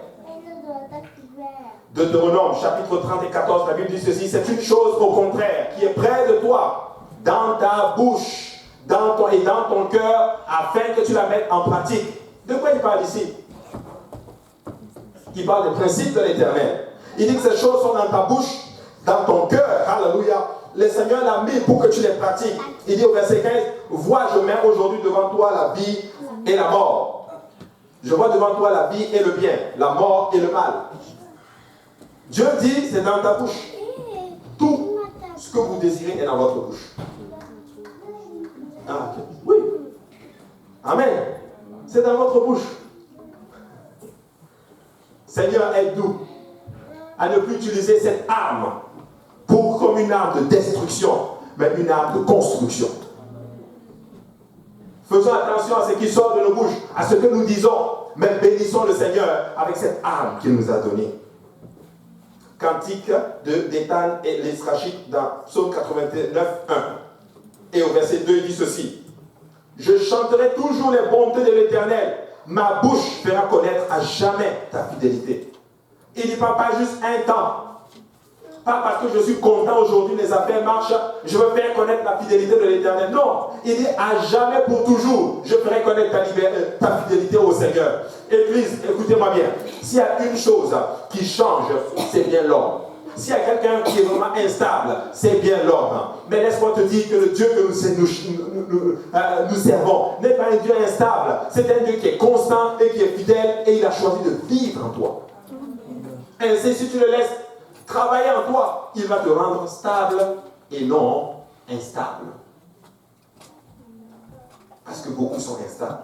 Deutéronome, chapitre 30 et 14, la Bible dit ceci, c'est une chose au contraire qui est près de toi, dans ta bouche, dans ton cœur, afin que tu la mettes en pratique. De quoi il parle ici? Il parle des principes de l'Éternel. Il dit que ces choses sont dans ta bouche, dans ton cœur. Alléluia. Le Seigneur l'a mis pour que tu les pratiques. Il dit au verset 15, vois, je mets aujourd'hui devant toi la vie et la mort. Je vois devant toi la vie et le bien, la mort et le mal. Dieu dit, c'est dans ta bouche. Tout ce que vous désirez est dans votre bouche. Ah, oui. Amen. C'est dans votre bouche. Seigneur, aide-nous à ne plus utiliser cette arme comme une arme de destruction, mais une arme de construction. Faisons attention à ce qui sort de nos bouches, à ce que nous disons, mais bénissons le Seigneur avec cette âme qu'il nous a donnée. Cantique d'Étan et l'Esrachite dans Psaume 89, 1. Et au verset 2, il dit ceci. Je chanterai toujours les bontés de l'Éternel. Ma bouche fera connaître à jamais ta fidélité. Il ne dit pas juste un temps. Pas parce que je suis content aujourd'hui, les affaires marchent, je veux faire connaître la fidélité de l'Éternel. Non, il dit à jamais pour toujours, je ferai connaître ta fidélité au Seigneur. Église, écoutez-moi bien. S'il y a une chose qui change, c'est bien l'homme. S'il y a quelqu'un qui est vraiment instable, c'est bien l'homme. Mais laisse-moi te dire que le Dieu que nous servons n'est pas un Dieu instable. C'est un Dieu qui est constant et qui est fidèle et il a choisi de vivre en toi. Ainsi, si tu le laisses travailler en toi, il va te rendre stable et non instable. Parce que beaucoup sont instables.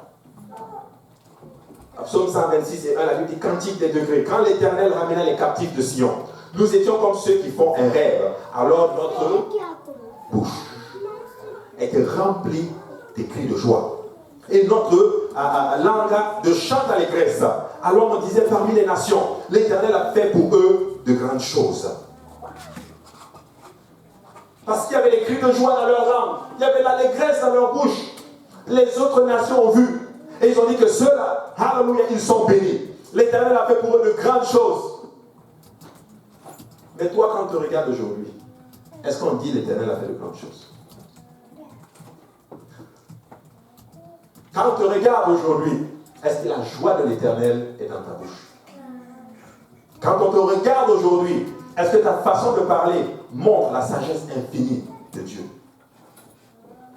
Psaume 126 et 1, la Bible dit Cantique des degrés. Quand l'Éternel ramena les captifs de Sion, nous étions comme ceux qui font un rêve. Alors notre bouche était remplie des cris de joie. Et notre langue de chant d'allégresse. Alors on disait parmi les nations, l'Éternel a fait pour eux de grandes choses. Parce qu'il y avait les cris de joie dans leur langue, il y avait l'allégresse dans leur bouche. Les autres nations ont vu. Et ils ont dit que ceux-là, alléluia, ils sont bénis. L'Éternel a fait pour eux de grandes choses. Mais toi, quand tu regardes aujourd'hui, est-ce qu'on dit l'Éternel a fait de grandes choses? Quand on te regarde aujourd'hui, est-ce que la joie de l'Éternel est dans ta bouche? Quand on te regarde aujourd'hui, est-ce que ta façon de parler montre la sagesse infinie de Dieu?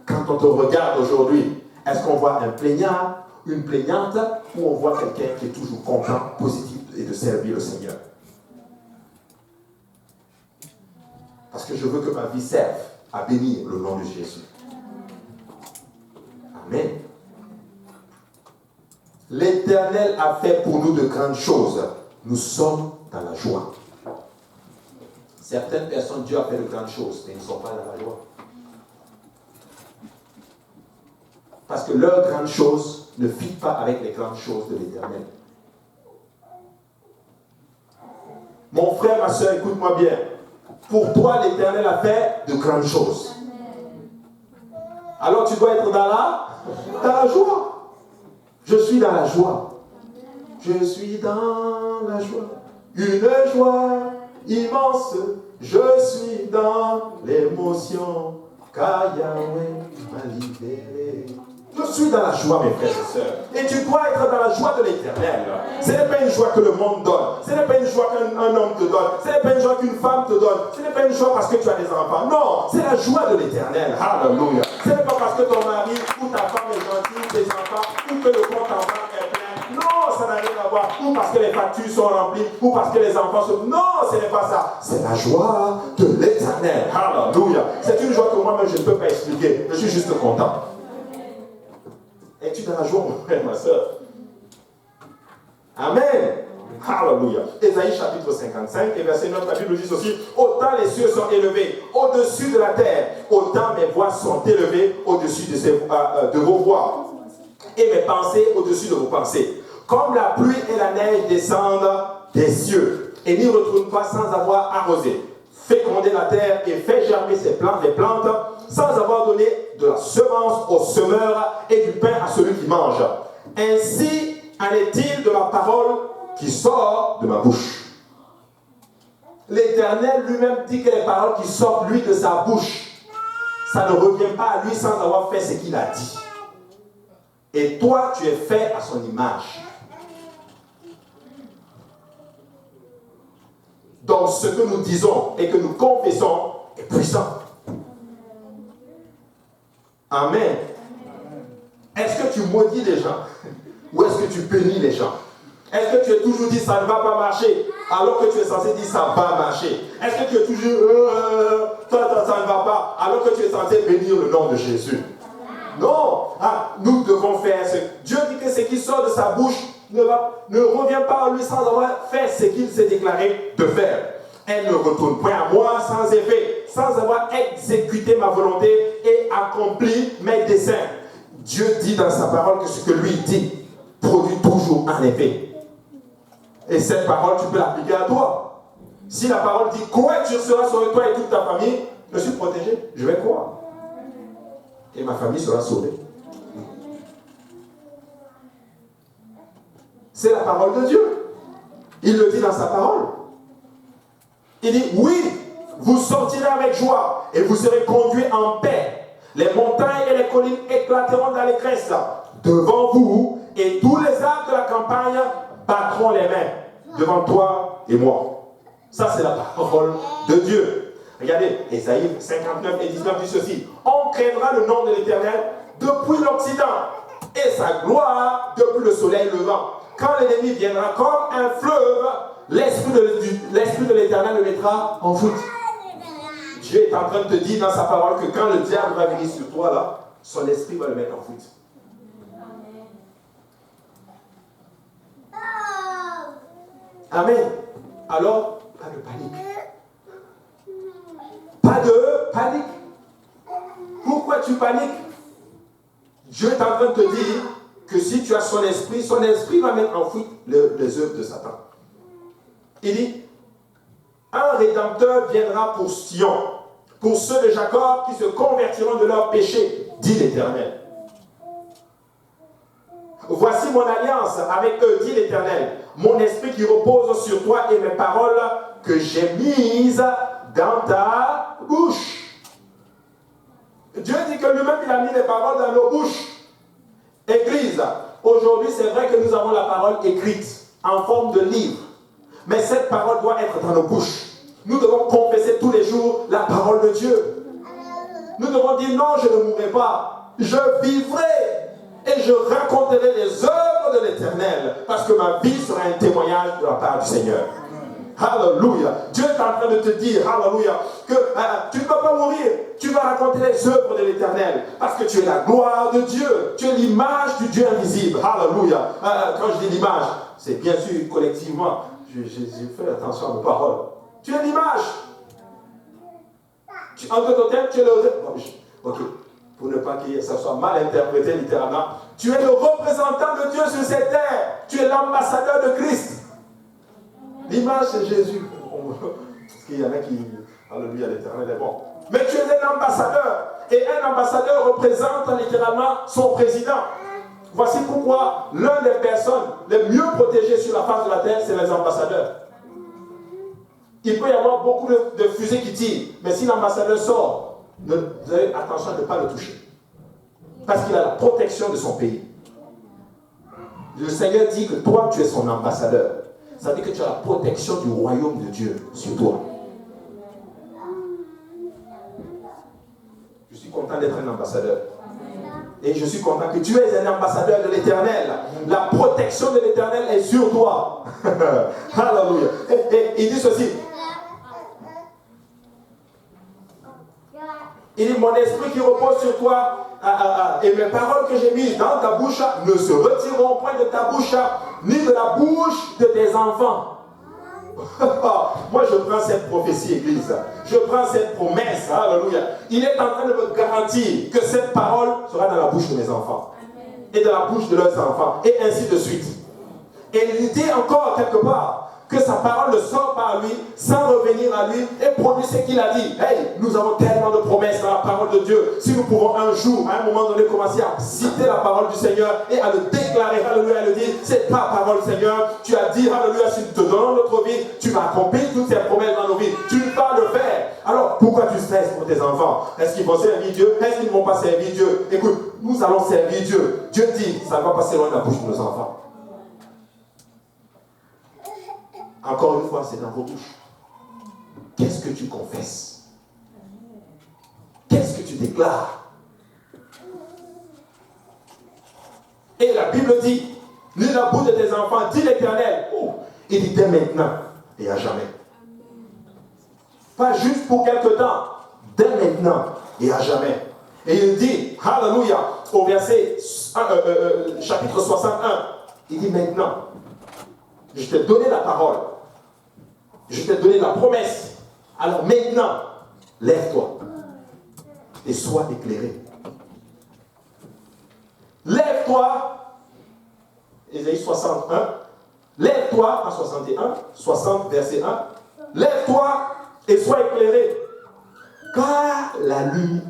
Quand on te regarde aujourd'hui, est-ce qu'on voit un plaignard, une plaignante, ou on voit quelqu'un qui est toujours content, positif et de servir le Seigneur? Parce que je veux que ma vie serve à bénir le nom de Jésus. Amen. L'Éternel a fait pour nous de grandes choses. Nous sommes dans la joie. Certaines personnes, Dieu a fait de grandes choses, mais ils ne sont pas dans la joie. Parce que leurs grandes choses ne fit pas avec les grandes choses de l'Éternel. Mon frère, ma soeur, écoute-moi bien. Pour toi, l'Éternel a fait de grandes choses. Alors tu dois être dans la joie. Je suis dans la joie. Je suis dans la joie. Une joie immense. Je suis dans l'émotion. Car Yahweh m'a libéré. Je suis dans la joie, mes frères et sœurs. Et tu dois être dans la joie de l'Éternel. Ce n'est pas une joie que le monde donne. Ce n'est pas une joie qu'un homme te donne. Ce n'est pas une joie qu'une femme te donne. Ce n'est pas une joie parce que tu as des enfants. Non, c'est la joie de l'Éternel. Alléluia. Ce n'est pas parce que ton mari ou ta femme est gentille, tes enfants, ou que le compte en banque est plein. Non, ça n'a rien à voir. Ou parce que les factures sont remplies, ou parce que les enfants sont... Non, ce n'est pas ça. C'est la joie de l'Éternel. Alléluia. C'est une joie que moi-même je ne peux pas expliquer. Je suis juste content. Es-tu dans la joie, mon frère, ma soeur? Amen. Alléluia. Ésaïe chapitre 55 et verset 9, la Bible dit aussi, autant les cieux sont élevés au-dessus de la terre, autant mes voix sont élevées au-dessus de vos voix, et mes pensées au-dessus de vos pensées. Comme la pluie et la neige descendent des cieux, et n'y retournent pas sans avoir arrosé, féconder la terre et fait germer les plantes, sans avoir donné de la semence au semeur et du pain à celui qui mange. Ainsi en est-il de la parole qui sort de ma bouche. L'Éternel lui-même dit que les paroles qui sortent lui de sa bouche, ça ne revient pas à lui sans avoir fait ce qu'il a dit. Et toi, tu es fait à son image. Donc ce que nous disons et que nous confessons est puissant. Amen. Est-ce que tu maudis les gens ou est-ce que tu bénis les gens? Est-ce que tu es toujours dit ça ne va pas marcher alors que tu es censé dire ça va marcher? Est-ce que tu es toujours ça ne va pas alors que tu es censé bénir le nom de Jésus? Non. Nous devons faire ce. Dieu dit que ce qui sort de sa bouche ne revient pas à lui sans avoir fait ce qu'il s'est déclaré de faire. Elle ne retourne point à moi sans effet, sans avoir exécuté ma volonté et accompli mes desseins. Dieu dit dans sa parole que ce que lui dit produit toujours un effet. Et cette parole, tu peux l'appliquer à toi. Si la parole dit couverture sera sur toi et toute ta famille, je suis protégé, je vais croire. Et ma famille sera sauvée. C'est la parole de Dieu. Il le dit dans sa parole. Il dit, oui, vous sortirez avec joie et vous serez conduits en paix. Les montagnes et les collines éclateront d'allégresse devant vous et tous les arbres de la campagne battront les mains devant toi et moi. Ça, c'est la parole de Dieu. Regardez, Ésaïe 59 et 19 dit ceci. On craindra le nom de l'Éternel depuis l'Occident et sa gloire depuis le soleil levant. Quand l'ennemi viendra comme un fleuve, l'esprit de l'Éternel le mettra en fuite. Dieu est en train de te dire dans sa parole que quand le diable va venir sur toi, là, son esprit va le mettre en fuite. Amen. Alors, pas de panique. Pas de panique. Pourquoi tu paniques? Dieu est en train de te dire que si tu as son esprit va mettre en fuite les œuvres de Satan. Il dit, un rédempteur viendra pour Sion, pour ceux de Jacob qui se convertiront de leurs péchés, dit l'Éternel. Voici mon alliance avec eux, dit l'Éternel, mon esprit qui repose sur toi et mes paroles que j'ai mises dans ta bouche. Dieu dit que lui-même il a mis les paroles dans nos bouches. Église, aujourd'hui c'est vrai que nous avons la parole écrite en forme de livre, mais cette parole doit être dans nos bouches. Nous devons confesser tous les jours la parole de Dieu. Nous devons dire non, je ne mourrai pas, je vivrai et je raconterai les œuvres de l'Éternel parce que ma vie sera un témoignage de la part du Seigneur. Alléluia. Dieu est en train de te dire, alléluia, que tu ne vas pas mourir, tu vas raconter les œuvres de l'Éternel parce que tu es la gloire de Dieu, tu es l'image du Dieu invisible. Alléluia. Quand je dis l'image, c'est bien sûr collectivement, j'ai fait attention à mes paroles. Tu es l'image. En d'autres termes, tu es le... Ok, pour ne pas que ça soit mal interprété littéralement, tu es le représentant de Dieu sur cette terre. Tu es l'ambassadeur de Christ. L'image, c'est Jésus. Parce qu'il y en a qui... Alléluia, l'Éternel est bon. Mais tu es un ambassadeur. Et un ambassadeur représente littéralement son président. Voici pourquoi l'un des personnes les mieux protégées sur la face de la terre, c'est les ambassadeurs. Il peut y avoir beaucoup de fusées qui tirent. Mais si l'ambassadeur sort, vous avez attention à ne pas le toucher. Parce qu'il a la protection de son pays. Le Seigneur dit que toi, tu es son ambassadeur. Ça veut dire que tu as la protection du royaume de Dieu sur toi. Je suis content d'être un ambassadeur. Et je suis content que tu es un ambassadeur de l'Éternel. La protection de l'Éternel est sur toi. Alléluia. Et il dit ceci. Il dit, mon esprit qui repose sur toi et mes paroles que j'ai mises dans ta bouche ne se retireront point de ta bouche, ni de la bouche de tes enfants. Moi, je prends cette prophétie, Église. Je prends cette promesse. Alléluia. Il est en train de me garantir que cette parole sera dans la bouche de mes enfants. Et dans la bouche de leurs enfants. Et ainsi de suite. Et il dit encore quelque part que sa parole ne sort par lui sans revenir à lui et produit ce qu'il a dit. Hey, nous avons tellement de promesses dans la parole de Dieu. Si nous pouvons un jour, à un moment donné, commencer à citer la parole du Seigneur et à le déclarer, alléluia, à le dire, c'est ta parole, Seigneur. Tu as dit, alléluia, si nous te donnons notre vie, tu vas accomplir toutes ces promesses dans nos vies. Tu vas le faire. Alors, pourquoi tu stresses pour tes enfants? Est-ce qu'ils vont servir Dieu? Est-ce qu'ils ne vont pas servir Dieu? Écoute, nous allons servir Dieu. Dieu dit, ça ne va pas passer loin de la bouche de nos enfants. Encore une fois, c'est dans vos bouches. Qu'est-ce que tu confesses? Qu'est-ce que tu déclares? Et la Bible dit, ni la bouche de tes enfants, dit l'Éternel. Il dit dès maintenant et à jamais. Pas juste pour quelque temps, dès maintenant et à jamais. Et il dit, alléluia, au verset chapitre 61, il dit maintenant, je t'ai donné la parole. Je t'ai donné la promesse. Alors maintenant, lève-toi et sois éclairé. lève-toi, Ésaïe 61, lève-toi, en 61, 60, verset 1, lève-toi et sois éclairé, car la lumière,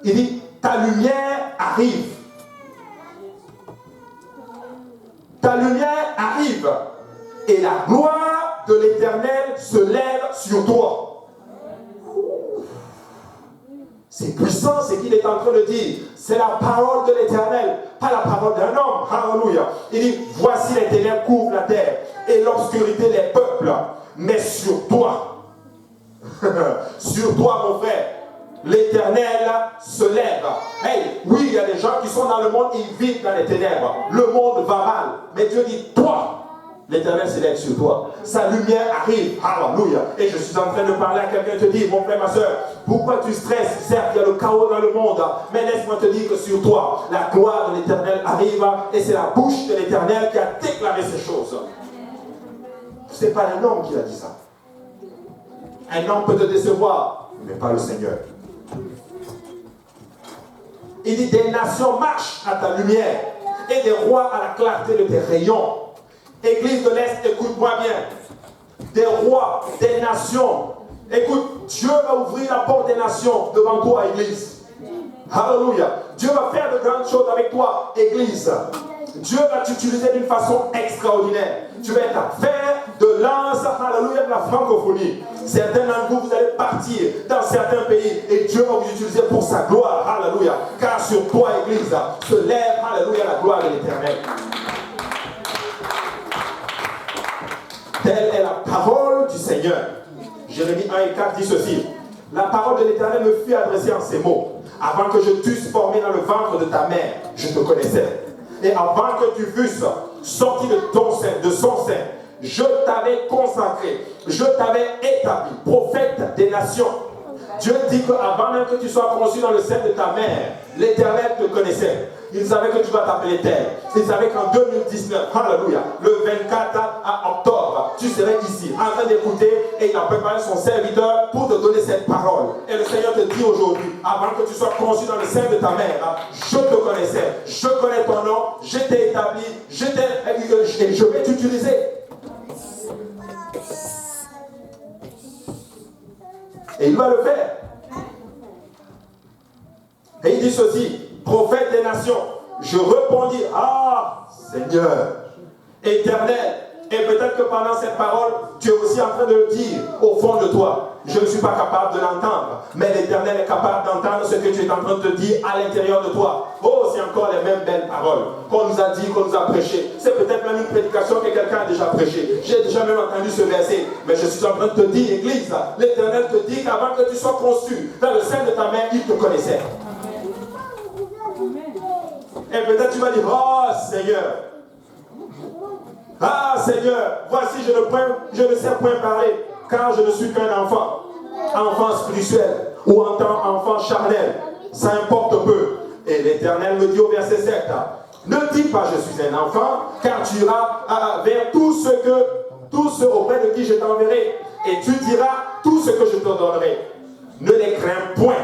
il dit, ta lumière arrive. Ta lumière arrive et la gloire de l'Éternel se lève sur toi. C'est puissant ce qu'il est en train de dire. C'est la parole de l'Éternel, pas la parole d'un homme. Alléluia. Il dit, voici les ténèbres couvrent la terre et l'obscurité les peuples. Mais sur toi, sur toi mon frère, l'Éternel se lève. Hey, oui, il y a des gens qui sont dans le monde, ils vivent dans les ténèbres. Le monde va mal. Mais Dieu dit, toi, l'Éternel se lève sur toi. Sa lumière arrive. Alléluia. Et je suis en train de parler à quelqu'un et te dire, mon frère, ma soeur, pourquoi tu stresses? Certes, il y a le chaos dans le monde. Mais laisse-moi te dire que sur toi, la gloire de l'Éternel arrive. Et c'est la bouche de l'Éternel qui a déclaré ces choses. Ce n'est pas un homme qui a dit ça. Un homme peut te décevoir, mais pas le Seigneur. Il dit, des nations marchent à ta lumière et des rois à la clarté de tes rayons. Église de l'Est, écoute-moi bien. Des rois, des nations. Écoute, Dieu va ouvrir la porte des nations devant toi, Église. Alléluia. Dieu va faire de grandes choses avec toi, Église. Dieu va t'utiliser d'une façon extraordinaire. Tu vas être à fer de lance, alléluia, de la francophonie. Certains d'entre vous, vous allez partir dans certains pays et Dieu va vous utiliser pour sa gloire, alléluia. Car sur toi, Église, se lève, alléluia, la gloire de l'Éternel. Telle est la parole du Seigneur. Jérémie 1 et 4 dit ceci. La parole de l'Éternel me fut adressée en ces mots. Avant que je t'eusse formé dans le ventre de ta mère, je te connaissais. Et avant que tu fusses sorti de son sein, je t'avais consacré, je t'avais établi, prophète des nations. Dieu dit qu'avant même que tu sois conçu dans le sein de ta mère, l'Éternel te connaissait. Il savait que tu vas t'appeler tel. Il savait qu'en 2019, alléluia, le 24 octobre, tu serais ici, en train d'écouter, et il a préparé son serviteur pour te donner cette parole. Et le Seigneur te dit aujourd'hui, avant que tu sois conçu dans le sein de ta mère, je te connaissais, je connais ton nom, je t'ai établi, et je vais t'utiliser. Et il va le faire. Et il dit ceci, prophète des nations, je répondis, ah Seigneur, éternel. Et peut-être que pendant cette parole, tu es aussi en train de le dire au fond de toi. Je ne suis pas capable de l'entendre, mais l'Éternel est capable d'entendre ce que tu es en train de dire à l'intérieur de toi. Oh, c'est encore les mêmes belles paroles qu'on nous a dit, qu'on nous a prêchées. C'est peut-être même une prédication que quelqu'un a déjà prêchée. J'ai déjà même entendu ce verset, mais je suis en train de te dire, Église, l'Éternel te dit qu'avant que tu sois conçu dans le sein de ta mère, il te connaissait. Et peut-être tu vas dire, oh Seigneur, ah Seigneur, voici je ne sais point parler, car je ne suis qu'un enfant spirituel ou enfant charnel, ça importe peu. Et l'Éternel me dit au verset 7, ne dis pas je suis un enfant, car tu iras vers tous ceux auprès de qui je t'enverrai, et tu diras tout ce que je te donnerai. Ne les crains point,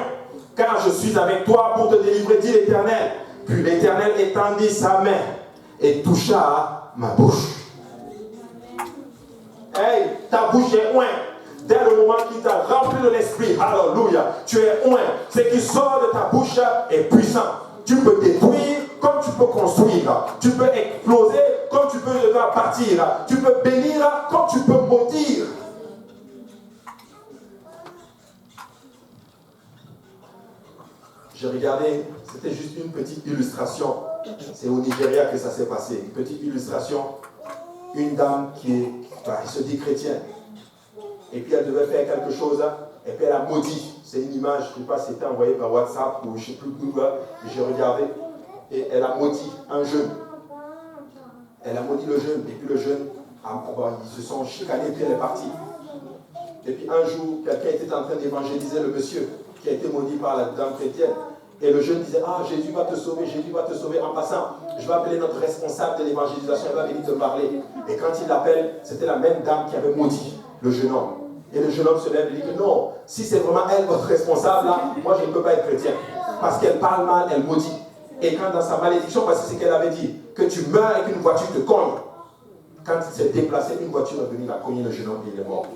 car je suis avec toi pour te délivrer, dit l'Éternel. Puis l'Éternel étendit sa main et toucha à ma bouche. Hey, ta bouche est oint. Dès le moment qu'il t'a rempli de l'esprit, alléluia, tu es oint. Ce qui sort de ta bouche est puissant. Tu peux détruire comme tu peux construire. Tu peux exploser comme tu peux partir. Tu peux bénir comme tu peux maudire. J'ai regardé, c'était juste une petite illustration. C'est au Nigeria que ça s'est passé. Une petite illustration. Une dame qui se dit chrétienne. Et puis elle devait faire quelque chose. Et puis elle a maudit. C'est une image, je ne sais pas si c'était envoyé par WhatsApp ou je ne sais plus où. J'ai regardé. Et elle a maudit un jeune. Elle a maudit le jeune. Et puis le jeune, ils se sont chicanés et puis elle est partie. Et puis un jour, quelqu'un était en train d'évangéliser le monsieur qui a été maudit par la dame chrétienne. Et le jeune disait, ah, Jésus va te sauver, Jésus va te sauver. En passant, je vais appeler notre responsable de l'évangélisation, elle va venir te parler. Et quand il l'appelle, c'était la même dame qui avait maudit le jeune homme. Et le jeune homme se lève et dit que non, si c'est vraiment elle votre responsable, là, moi je ne peux pas être chrétien. Parce qu'elle parle mal, elle maudit. Et quand dans sa malédiction, voici ce qu'elle avait dit, que tu meurs et qu'une voiture te cogne. Quand il s'est déplacé, une voiture est venue, il a cogné le jeune homme et il est mort.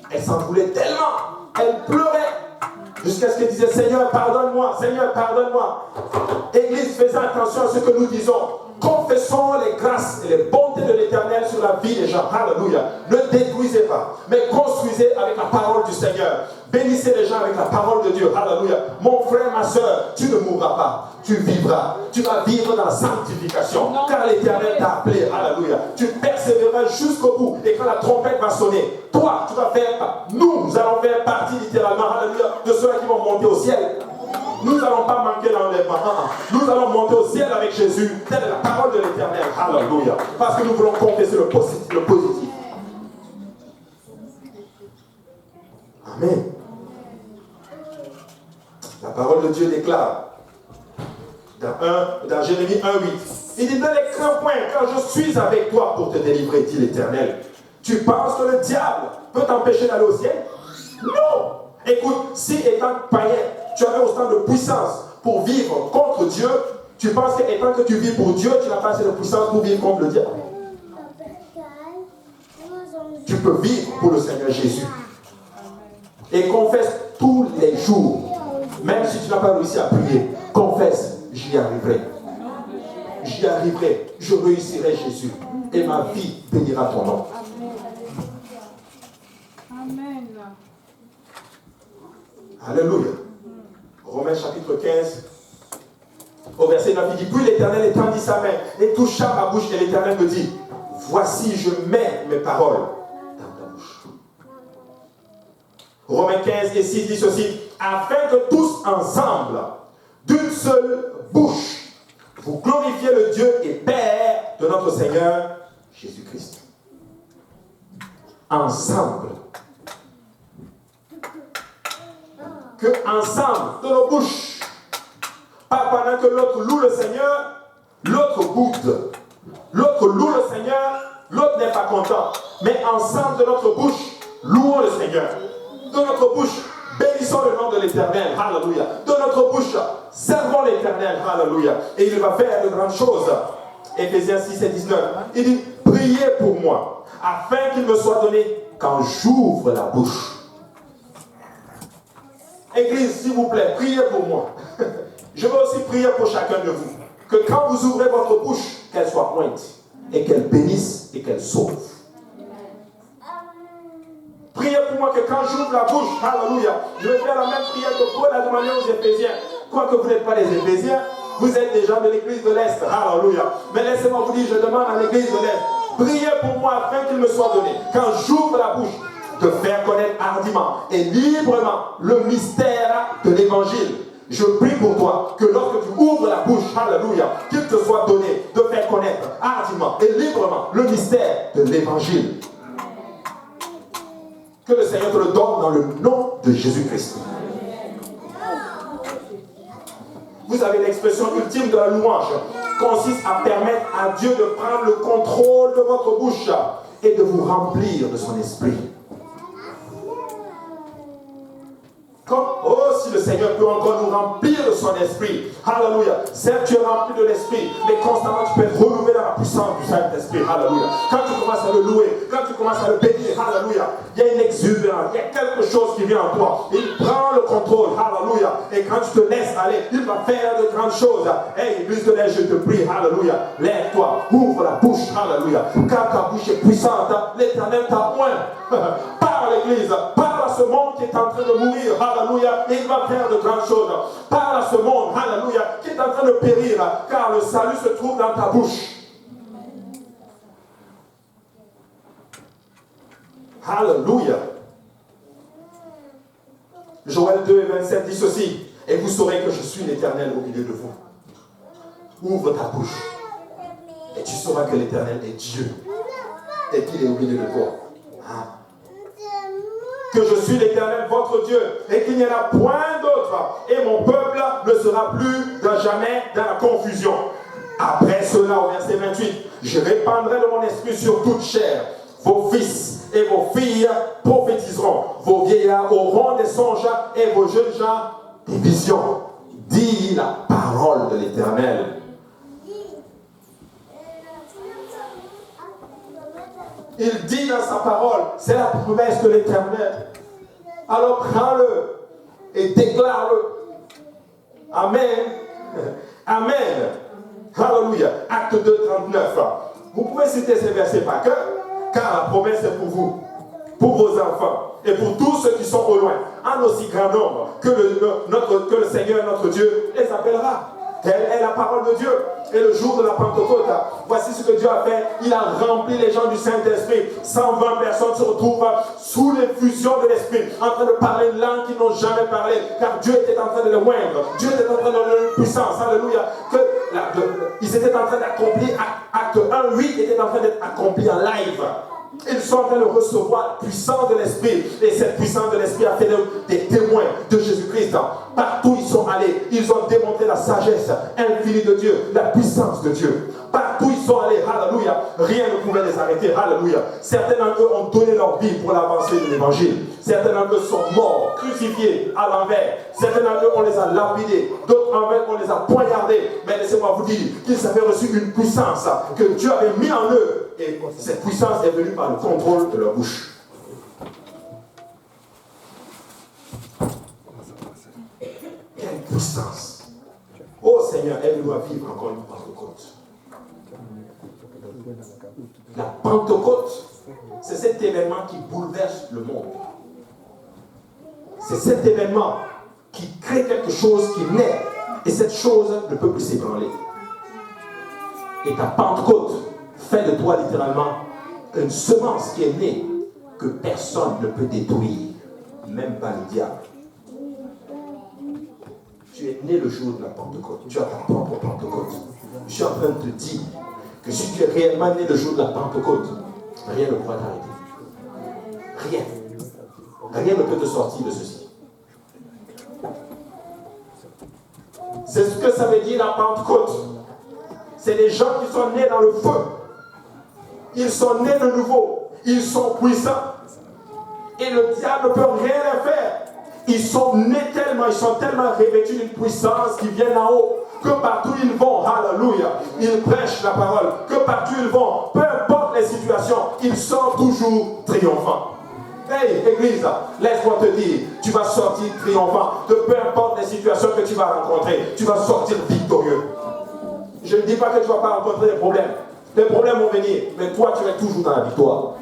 Elle s'en voulait tellement, elle pleurait, jusqu'à ce qu'elle disait, Seigneur, pardonne-moi, Seigneur, pardonne-moi. Église, faisons attention à ce que nous disons. Confessons les grâces et les bontés de l'Éternel sur la vie des gens. Alléluia. Ne détruisez pas, mais construisez avec la parole du Seigneur. Bénissez les gens avec la parole de Dieu. Alléluia. Mon frère, ma soeur, tu ne mourras pas. Tu vivras. Tu vas vivre dans la sanctification. Car l'Éternel t'a appelé. Alléluia. Tu persévéreras jusqu'au bout. Et quand la trompette va sonner, toi, tu vas faire, nous allons faire partie littéralement, alléluia, de ceux qui vont monter au ciel. Nous n'allons pas manquer l'enlèvement. Nous allons monter au ciel avec Jésus. Telle est la parole de l'Éternel. Alléluia. Parce que nous voulons confesser le positif. Amen. La parole de Dieu déclare dans Jérémie 1:8. Il dit, ne les crains point, car je suis avec toi pour te délivrer, dit l'Éternel. Tu penses que le diable peut t'empêcher d'aller au ciel? Non. Écoute, si étant païen, tu avais autant de puissance pour vivre contre Dieu, tu penses qu'étant que tu vis pour Dieu, tu n'as pas assez de puissance pour vivre contre le diable? Tu peux vivre pour le Seigneur Jésus. Et confesse tous les jours. Même si tu n'as pas réussi à prier, confesse, j'y arriverai. J'y arriverai. Je réussirai, Jésus. Et ma vie bénira ton nom. Amen. Alléluia. Romains chapitre 15, au verset 9, il dit, puis l'Éternel étendit sa main et toucha ma bouche, et l'Éternel me dit, voici, je mets mes paroles dans ta bouche. Romains 15 et 6 dit ceci, afin que tous ensemble, d'une seule bouche, vous glorifiez le Dieu et Père de notre Seigneur Jésus-Christ. Ensemble. Que ensemble, de nos bouches, pas pendant que l'autre loue le Seigneur, l'autre boude. L'autre loue le Seigneur, l'autre n'est pas content. Mais ensemble de notre bouche, louons le Seigneur. De notre bouche, bénissons le nom de l'Éternel. Alléluia. De notre bouche, servons l'Éternel. Alléluia. Et il va faire de grandes choses. Éphésiens 6 et 19. Il dit, priez pour moi, afin qu'il me soit donné quand j'ouvre la bouche. Église, s'il vous plaît, priez pour moi. Je veux aussi prier pour chacun de vous. Que quand vous ouvrez votre bouche, qu'elle soit pointe et qu'elle bénisse et qu'elle sauve. Priez pour moi que quand j'ouvre la bouche, alléluia, je vais faire la même prière que Paul a demandé aux Éphésiens. Quoique vous n'êtes pas les Éphésiens, vous êtes des gens de l'église de l'Est. Alléluia. Mais laissez-moi vous dire, je demande à l'église de l'Est, priez pour moi afin qu'il me soit donné, quand j'ouvre la bouche, de faire connaître hardiment et librement le mystère de l'évangile. Je prie pour toi que lorsque tu ouvres la bouche, alléluia, qu'il te soit donné de faire connaître hardiment et librement le mystère de l'évangile. Que le Seigneur te le donne dans le nom de Jésus-Christ. Vous savez, l'expression ultime de la louange consiste à permettre à Dieu de prendre le contrôle de votre bouche et de vous remplir de son esprit. Oh, si le Seigneur peut encore nous remplir de son esprit. Alléluia. Certes, tu es rempli de l'esprit, mais constamment tu peux être renouvelé dans la puissance du Saint-Esprit. Alléluia. Quand tu commences à le louer, quand tu commences à le bénir, alléluia, il y a une exubérance, il y a quelque chose qui vient en toi. Il prend le contrôle. Alléluia. Et quand tu te laisses aller, il va faire de grandes choses. Hey, Église de l'Est, je te prie. Alléluia. Lève-toi, ouvre la bouche. Alléluia. Car ta bouche est puissante. L'Éternel t'a oint. Parle à l'Église, parle à ce monde qui est en train de mourir. Alléluia. Et il va faire de grandes choses. Parle à ce monde, alléluia, qui est en train de périr, car le salut se trouve dans ta bouche. Alléluia. Joël 2 et 27 dit ceci, et vous saurez que je suis l'Éternel au milieu de vous. Ouvre ta bouche, et tu sauras que l'Éternel est Dieu, et qu'il est au milieu de toi. Que je suis l'Éternel votre Dieu et qu'il n'y en a point d'autre et mon peuple ne sera plus jamais dans la confusion. Après cela, au verset 28, je répandrai de mon esprit sur toute chair. Vos fils et vos filles prophétiseront, vos vieillards auront des songes et vos jeunes gens des visions. dit la parole de l'Éternel. Il dit dans sa parole, c'est la promesse de l'Éternel. Alors prends-le et déclare-le. Amen. Amen. Alléluia. Acte 2, 39. Vous pouvez citer ces versets par cœur, car la promesse est pour vous, pour vos enfants et pour tous ceux qui sont au loin, en aussi grand nombre que le Seigneur, notre Dieu, les appellera. Telle est la parole de Dieu. Et le jour de la Pentecôte, voici ce que Dieu a fait. Il a rempli les gens du Saint-Esprit. 120 personnes se retrouvent sous l'effusion de l'Esprit, en train de parler une langue qu'ils n'ont jamais parlé, car Dieu était en train de les oindre. Dieu était en train de leur donner une puissance. Alléluia. Ils étaient en train d'accomplir, acte 1, 8 était en train d'être accompli en live. Ils sont en train de recevoir la puissance de l'Esprit. Et cette puissance de l'Esprit a fait des témoins de Jésus-Christ. Partout ils sont allés, ils ont démontré la sagesse infinie de Dieu, la puissance de Dieu. Partout ils sont allés, alléluia, rien ne pouvait les arrêter, alléluia. Certains d'entre eux ont donné leur vie pour l'avancée de l'évangile. Certains d'entre eux sont morts, crucifiés à l'envers. Certains d'entre eux, on les a lapidés. D'autres envers, on les a poignardés. Mais laissez-moi vous dire qu'ils avaient reçu une puissance que Dieu avait mis en eux. Et cette puissance est venue par le contrôle de leur bouche. Quelle puissance! Oh Seigneur, aide-nous à vivre encore une Pentecôte. La Pentecôte, c'est cet événement qui bouleverse le monde. C'est cet événement qui crée quelque chose qui naît. Et cette chose ne peut plus s'ébranler. Et ta Pentecôte fait de toi littéralement une semence qui est née que personne ne peut détruire, même pas le diable. Tu es né le jour de la Pentecôte. Tu as ta propre Pentecôte. Je suis en train de te dire que si tu es réellement né le jour de la Pentecôte, rien ne pourra t'arrêter. Rien. Rien ne peut te sortir de ceci. C'est ce que ça veut dire la Pentecôte. C'est les gens qui sont nés dans le feu. Ils sont nés de nouveau. Ils sont puissants. Et le diable ne peut rien faire. Ils sont nés tellement, ils sont tellement revêtus d'une puissance qui vient d'en haut, que partout ils vont, alléluia, ils prêchent la parole, que partout ils vont, peu importe les situations, ils sont toujours triomphants. Hey, Église, laisse-moi te dire, tu vas sortir triomphant de peu importe les situations que tu vas rencontrer, tu vas sortir victorieux. Je ne dis pas que tu ne vas pas rencontrer des problèmes. Les problèmes vont venir, mais toi tu es toujours dans la victoire.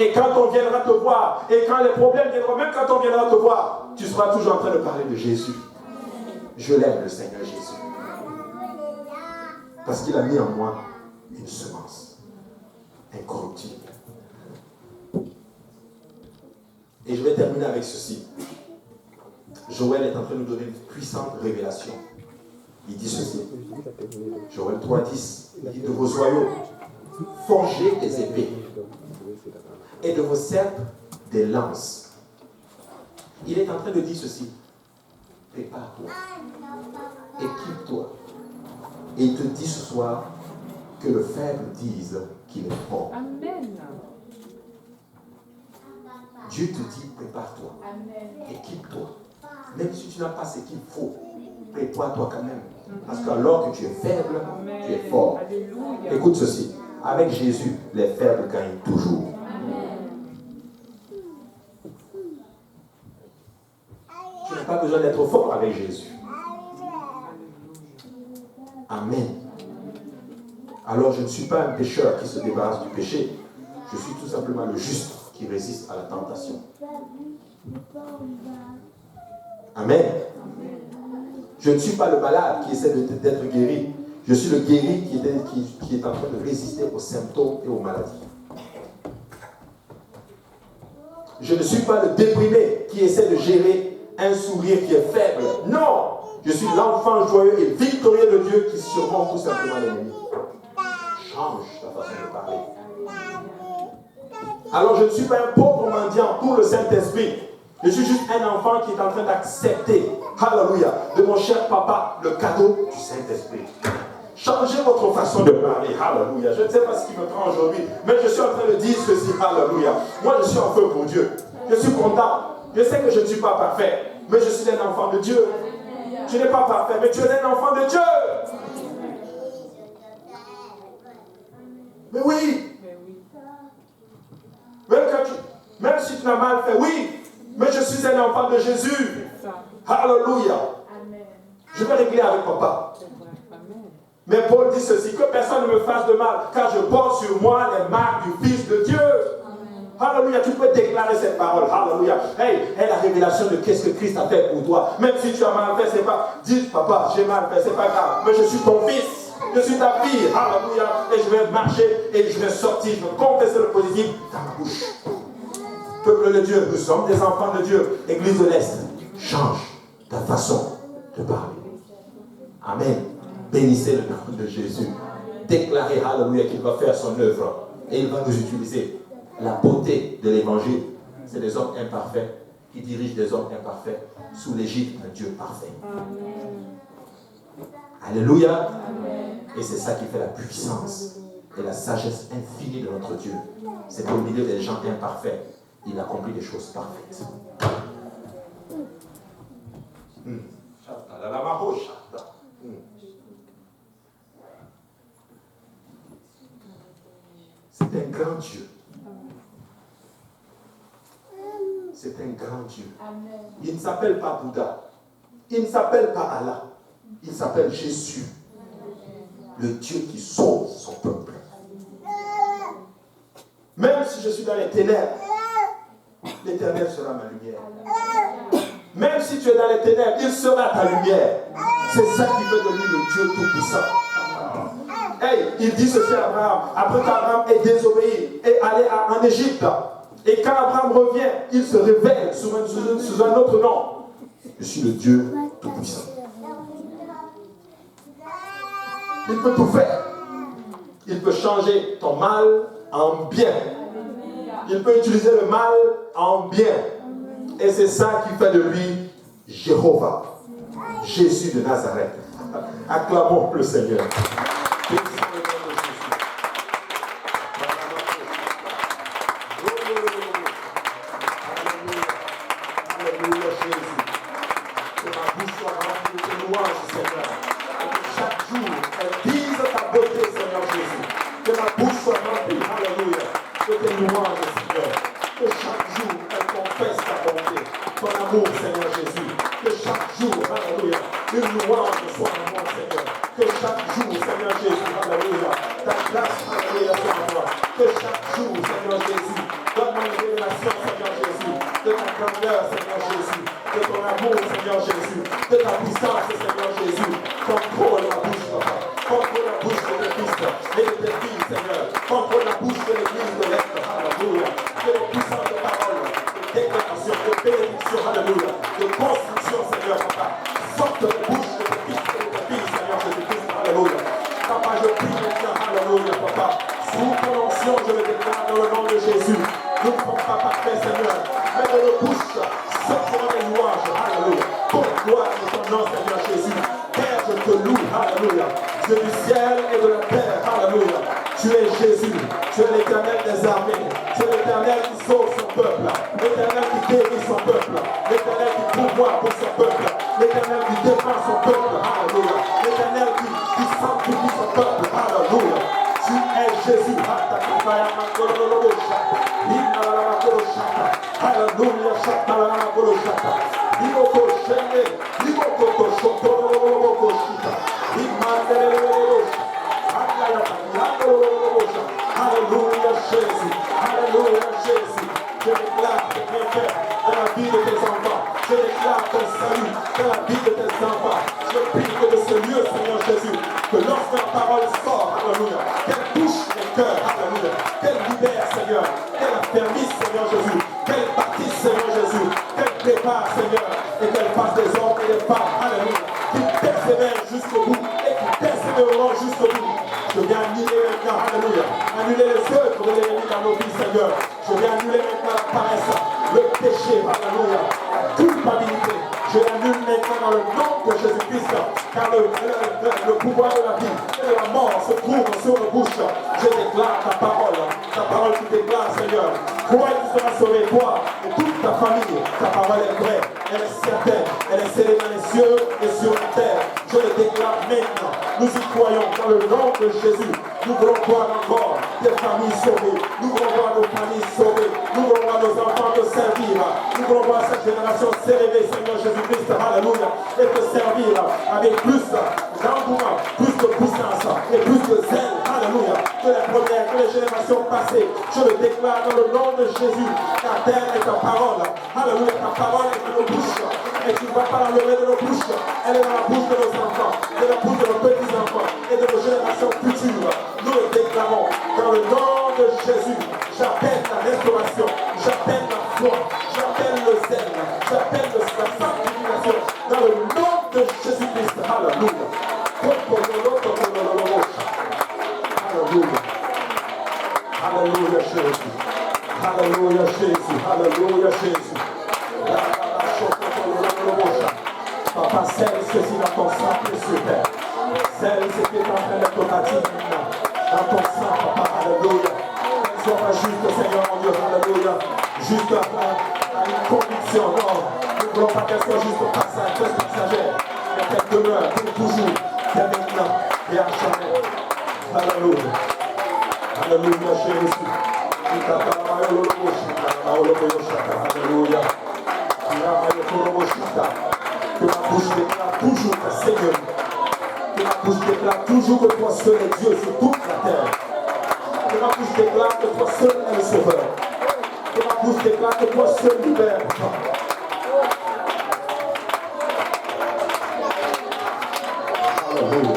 Et quand on viendra te voir, et quand les problèmes viendront, même quand on viendra te voir, tu seras toujours en train de parler de Jésus. Je l'aime, le Seigneur Jésus. Parce qu'il a mis en moi une semence incorruptible. Et je vais terminer avec ceci. Joël est en train de nous donner une puissante révélation. Il dit ceci. Joël 3,10. Il dit de vos joyaux, forgez des épées. Et de vos sceptres, des lances. Il est en train de dire ceci. Prépare-toi. Équipe-toi. Et il te dit ce soir que le faible dise qu'il est fort. Amen. Dieu te dit, prépare-toi. Équipe-toi. Même si tu n'as pas ce qu'il faut, prépare-toi quand même. Parce qu'alors que tu es faible, Amen. Tu es fort. Alléluia. Écoute ceci. Avec Jésus, les faibles gagnent toujours. Tu n'as pas besoin d'être fort avec Jésus. Amen. Alors je ne suis pas un pécheur qui se débarrasse du péché. Je suis tout simplement le juste qui résiste à la tentation. Amen. Je ne suis pas le malade qui essaie d'être guéri. Je suis le guéri qui est en train de résister aux symptômes et aux maladies. Je ne suis pas le déprimé qui essaie de gérer un sourire qui est faible. Non! Je suis l'enfant joyeux et victorieux de Dieu qui surmonte tout simplement l'ennemi. Change ta façon de parler. Alors je ne suis pas un pauvre mendiant pour le Saint-Esprit. Je suis juste un enfant qui est en train d'accepter, alléluia, de mon cher papa, le cadeau du Saint-Esprit. Changez votre façon de parler, alléluia. Je ne sais pas ce qui me prend aujourd'hui, mais je suis en train de dire ceci, alléluia. Moi je suis en feu pour Dieu. Je suis content. Je sais que je ne suis pas parfait. Mais je suis un enfant de Dieu. Tu n'es pas parfait, mais tu es un enfant de Dieu. Mais oui. Même si tu n'as mal fait, oui. Mais je suis un enfant de Jésus. Alléluia. Je vais régler avec papa. Mais Paul dit ceci, que personne ne me fasse de mal, car je porte sur moi les marques du Fils de Dieu. Alléluia, tu peux déclarer cette parole. Alléluia. Hey, la révélation de qu'est-ce que Christ a fait pour toi. Même si tu as mal fait, c'est pas, dis papa, j'ai mal fait, c'est pas grave. Mais je suis ton fils, je suis ta fille. Alléluia. Et je vais marcher et je vais sortir, je vais confesser le positif dans ma bouche. Peuple de Dieu, nous sommes des enfants de Dieu. Église de l'Est, change ta façon de parler. Amen. Bénissez le nom de Jésus. Déclarez, alléluia, qu'il va faire son œuvre. Et il va nous utiliser. La beauté de l'évangile, c'est des hommes imparfaits qui dirigent des hommes imparfaits sous l'égide d'un Dieu parfait. Alléluia. Amen. Et c'est ça qui fait la puissance et la sagesse infinie de notre Dieu. C'est qu'au milieu des gens imparfaits, il accomplit des choses parfaites. C'est un grand Dieu. C'est un grand Dieu. Amen. Il ne s'appelle pas Bouddha. Il ne s'appelle pas Allah. Il s'appelle Jésus. Le Dieu qui sauve son peuple. Même si je suis dans les ténèbres, l'Éternel sera ma lumière. Même si tu es dans les ténèbres, il sera ta lumière. C'est ça qui fait de lui le Dieu Tout-Puissant. Hey, il dit ceci à Abraham, après qu'Abraham ait désobéi et allé en Égypte. Et quand Abraham revient, il se révèle sous un autre nom. Je suis le Dieu Tout-Puissant. Il peut tout faire. Il peut changer ton mal en bien. Il peut utiliser le mal en bien. Et c'est ça qui fait de lui Jéhovah, Jésus de Nazareth. Acclamons le Seigneur. Toi et toute ta famille, ta parole est vraie, elle est certaine. Elle est scellée dans les cieux et sur la terre. Je le déclare maintenant. Nous y croyons dans le nom de Jésus. Nous voulons voir encore des familles sauvées. Nous voulons voir nos familles sauvées. Nous voulons voir nos enfants te servir. Nous voulons voir cette génération s'élever, Seigneur Jésus-Christ. Alléluia. Et te servir avec plus d'engouement, plus de puissance et plus de zèle. Alléluia. Que les premières, que les générations passées. Je le déclare dans le nom de Jésus. Ta terre est ta parole. Alléluia. Ta parole est dans nos bouches. Et tu ne vas pas l'enlever de nos bouches. Elle est dans la bouche de nos enfants, de la bouche de nos petits-enfants et de nos générations futures. Nous le déclarons dans le nom de Jésus. J'appelle la restauration, j'appelle la foi, j'appelle le zèle, j'appelle la sanctification dans le nom de Jésus-Christ. Alléluia. Alléluia. Alléluia Jésus. Alléluia Jésus. Alléluia Jésus. Papa, scelle ceci dans ton sang précieux, Père. Scelle ce qui est en train d'être automatique dans ton sang, Papa. Alléluia. Ne sois pas juste, Seigneur mon Dieu. Alléluia. Juste à une conviction. Non, nous ne voulons pas qu'elle soit juste passagère, mais qu'elle demeure pour toujours, dès maintenant et à jamais. Alléluia. Alléluia, Jésus. Alléluia. Que ma bouche déclare toujours ta Seigneurie. Que ma bouche déclare toujours que toi seul est Dieu sur toute la terre. Que ma bouche déclare que toi seul est le Sauveur. Que ma bouche déclare que toi seul libère. Alléluia.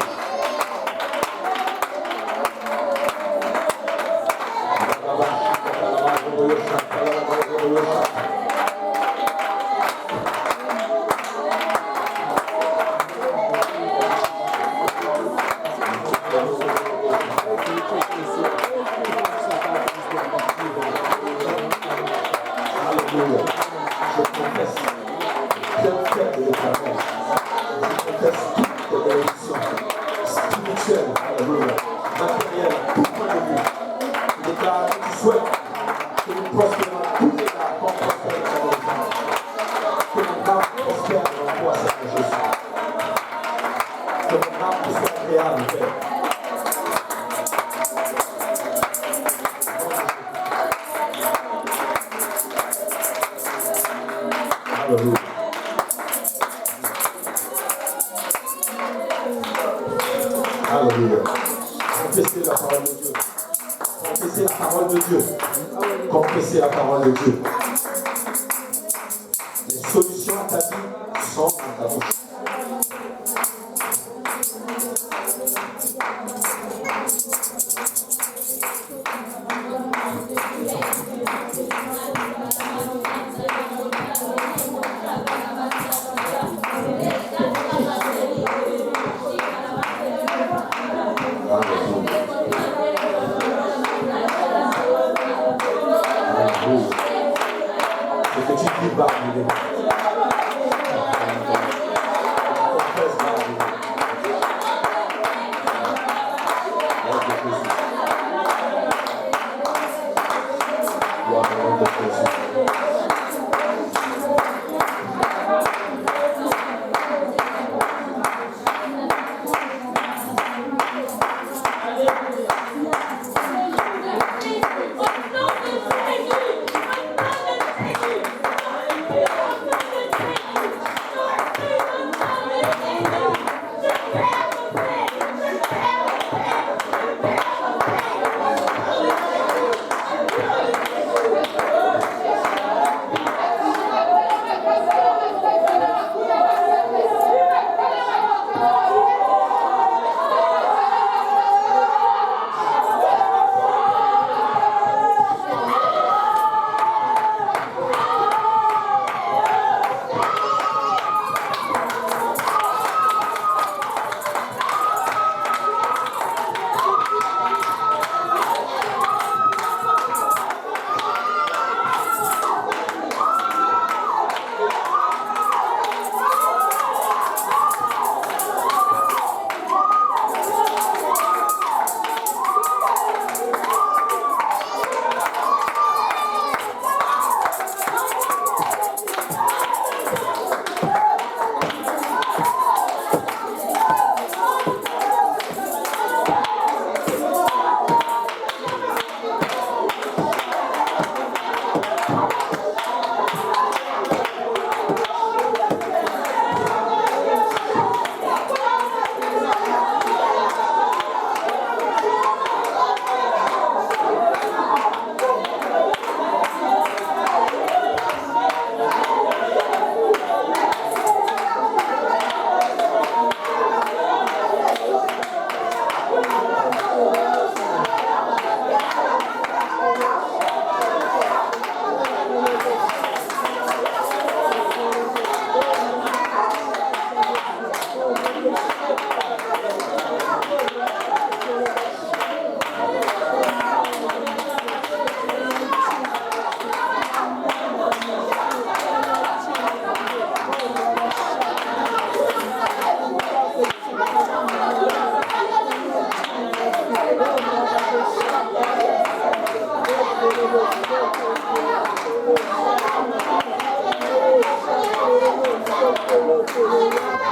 Alléluia. Confessez la parole de Dieu. Confessez la parole de Dieu. Confessez la parole de Dieu. Les solutions à ta vie sont dans ta bouche. Ce que tu dis va arriver. Confesse va arriver. Hallelujah.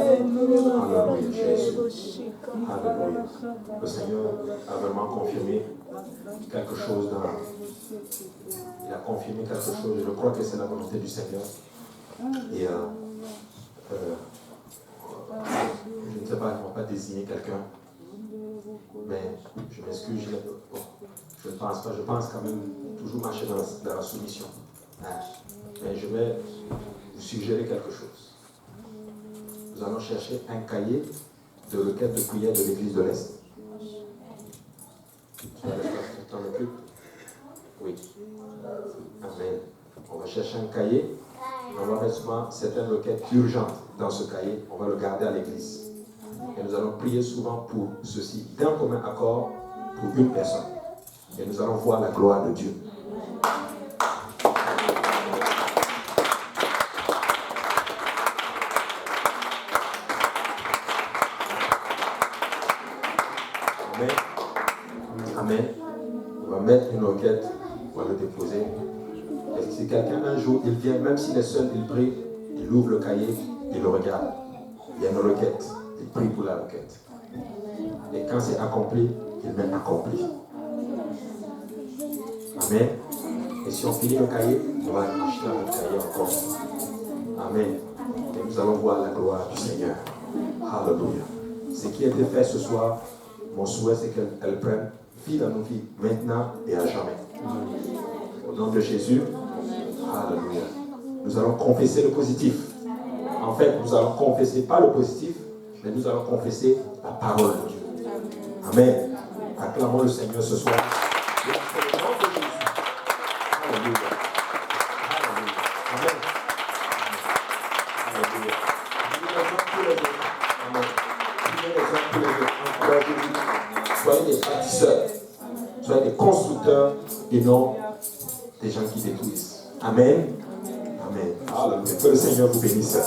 Alléluia, Jésus. Alléluia. Le Seigneur a vraiment confirmé quelque chose il a confirmé quelque chose. Je crois que c'est la volonté du Seigneur. Et je ne sais pas, ils ne vont pas désigner quelqu'un. Mais je m'excuse, je ne pense pas. Je pense quand même toujours marcher dans la soumission. Mais je vais vous suggérer quelque chose. Nous allons chercher un cahier de requêtes de prière de l'Église de l'Est. Tu t'en occupes? Oui. Amen. On va chercher un cahier. On va mettre souvent certaines requêtes urgentes dans ce cahier. On va le garder à l'Église. Et nous allons prier souvent pour ceci, d'un commun accord pour une personne. Et nous allons voir la gloire de Dieu. Amen. Amen. On va mettre une requête, on va le déposer. Et si quelqu'un un jour, il vient, même s'il est seul, il prie, il ouvre le cahier, il le regarde. Il y a une requête, il prie pour la requête. Et quand c'est accompli, il met accompli. Amen. Et si on finit le cahier, on va acheter un autre cahier encore. Amen. Et nous allons voir la gloire du Seigneur. Alléluia. Ce qui a été fait ce soir, mon souhait, c'est qu'elle prenne vie dans nos vies, maintenant et à jamais. Au nom de Jésus, alléluia. Nous allons confesser le positif. En fait, nous allons confesser pas le positif, mais nous allons confesser la parole de Dieu. Amen. Acclamons le Seigneur ce soir. Au nom de Jésus. Alléluia. Alléluia. Amen. Alléluia. Priez les uns pour les autres. Amen. Priez les uns pour les autres. Encouragez-vous. Soyez des bâtisseurs. Soyez des constructeurs et non des gens qui détruisent. Amen. Amen. Alléluia. Que le Seigneur vous bénisse.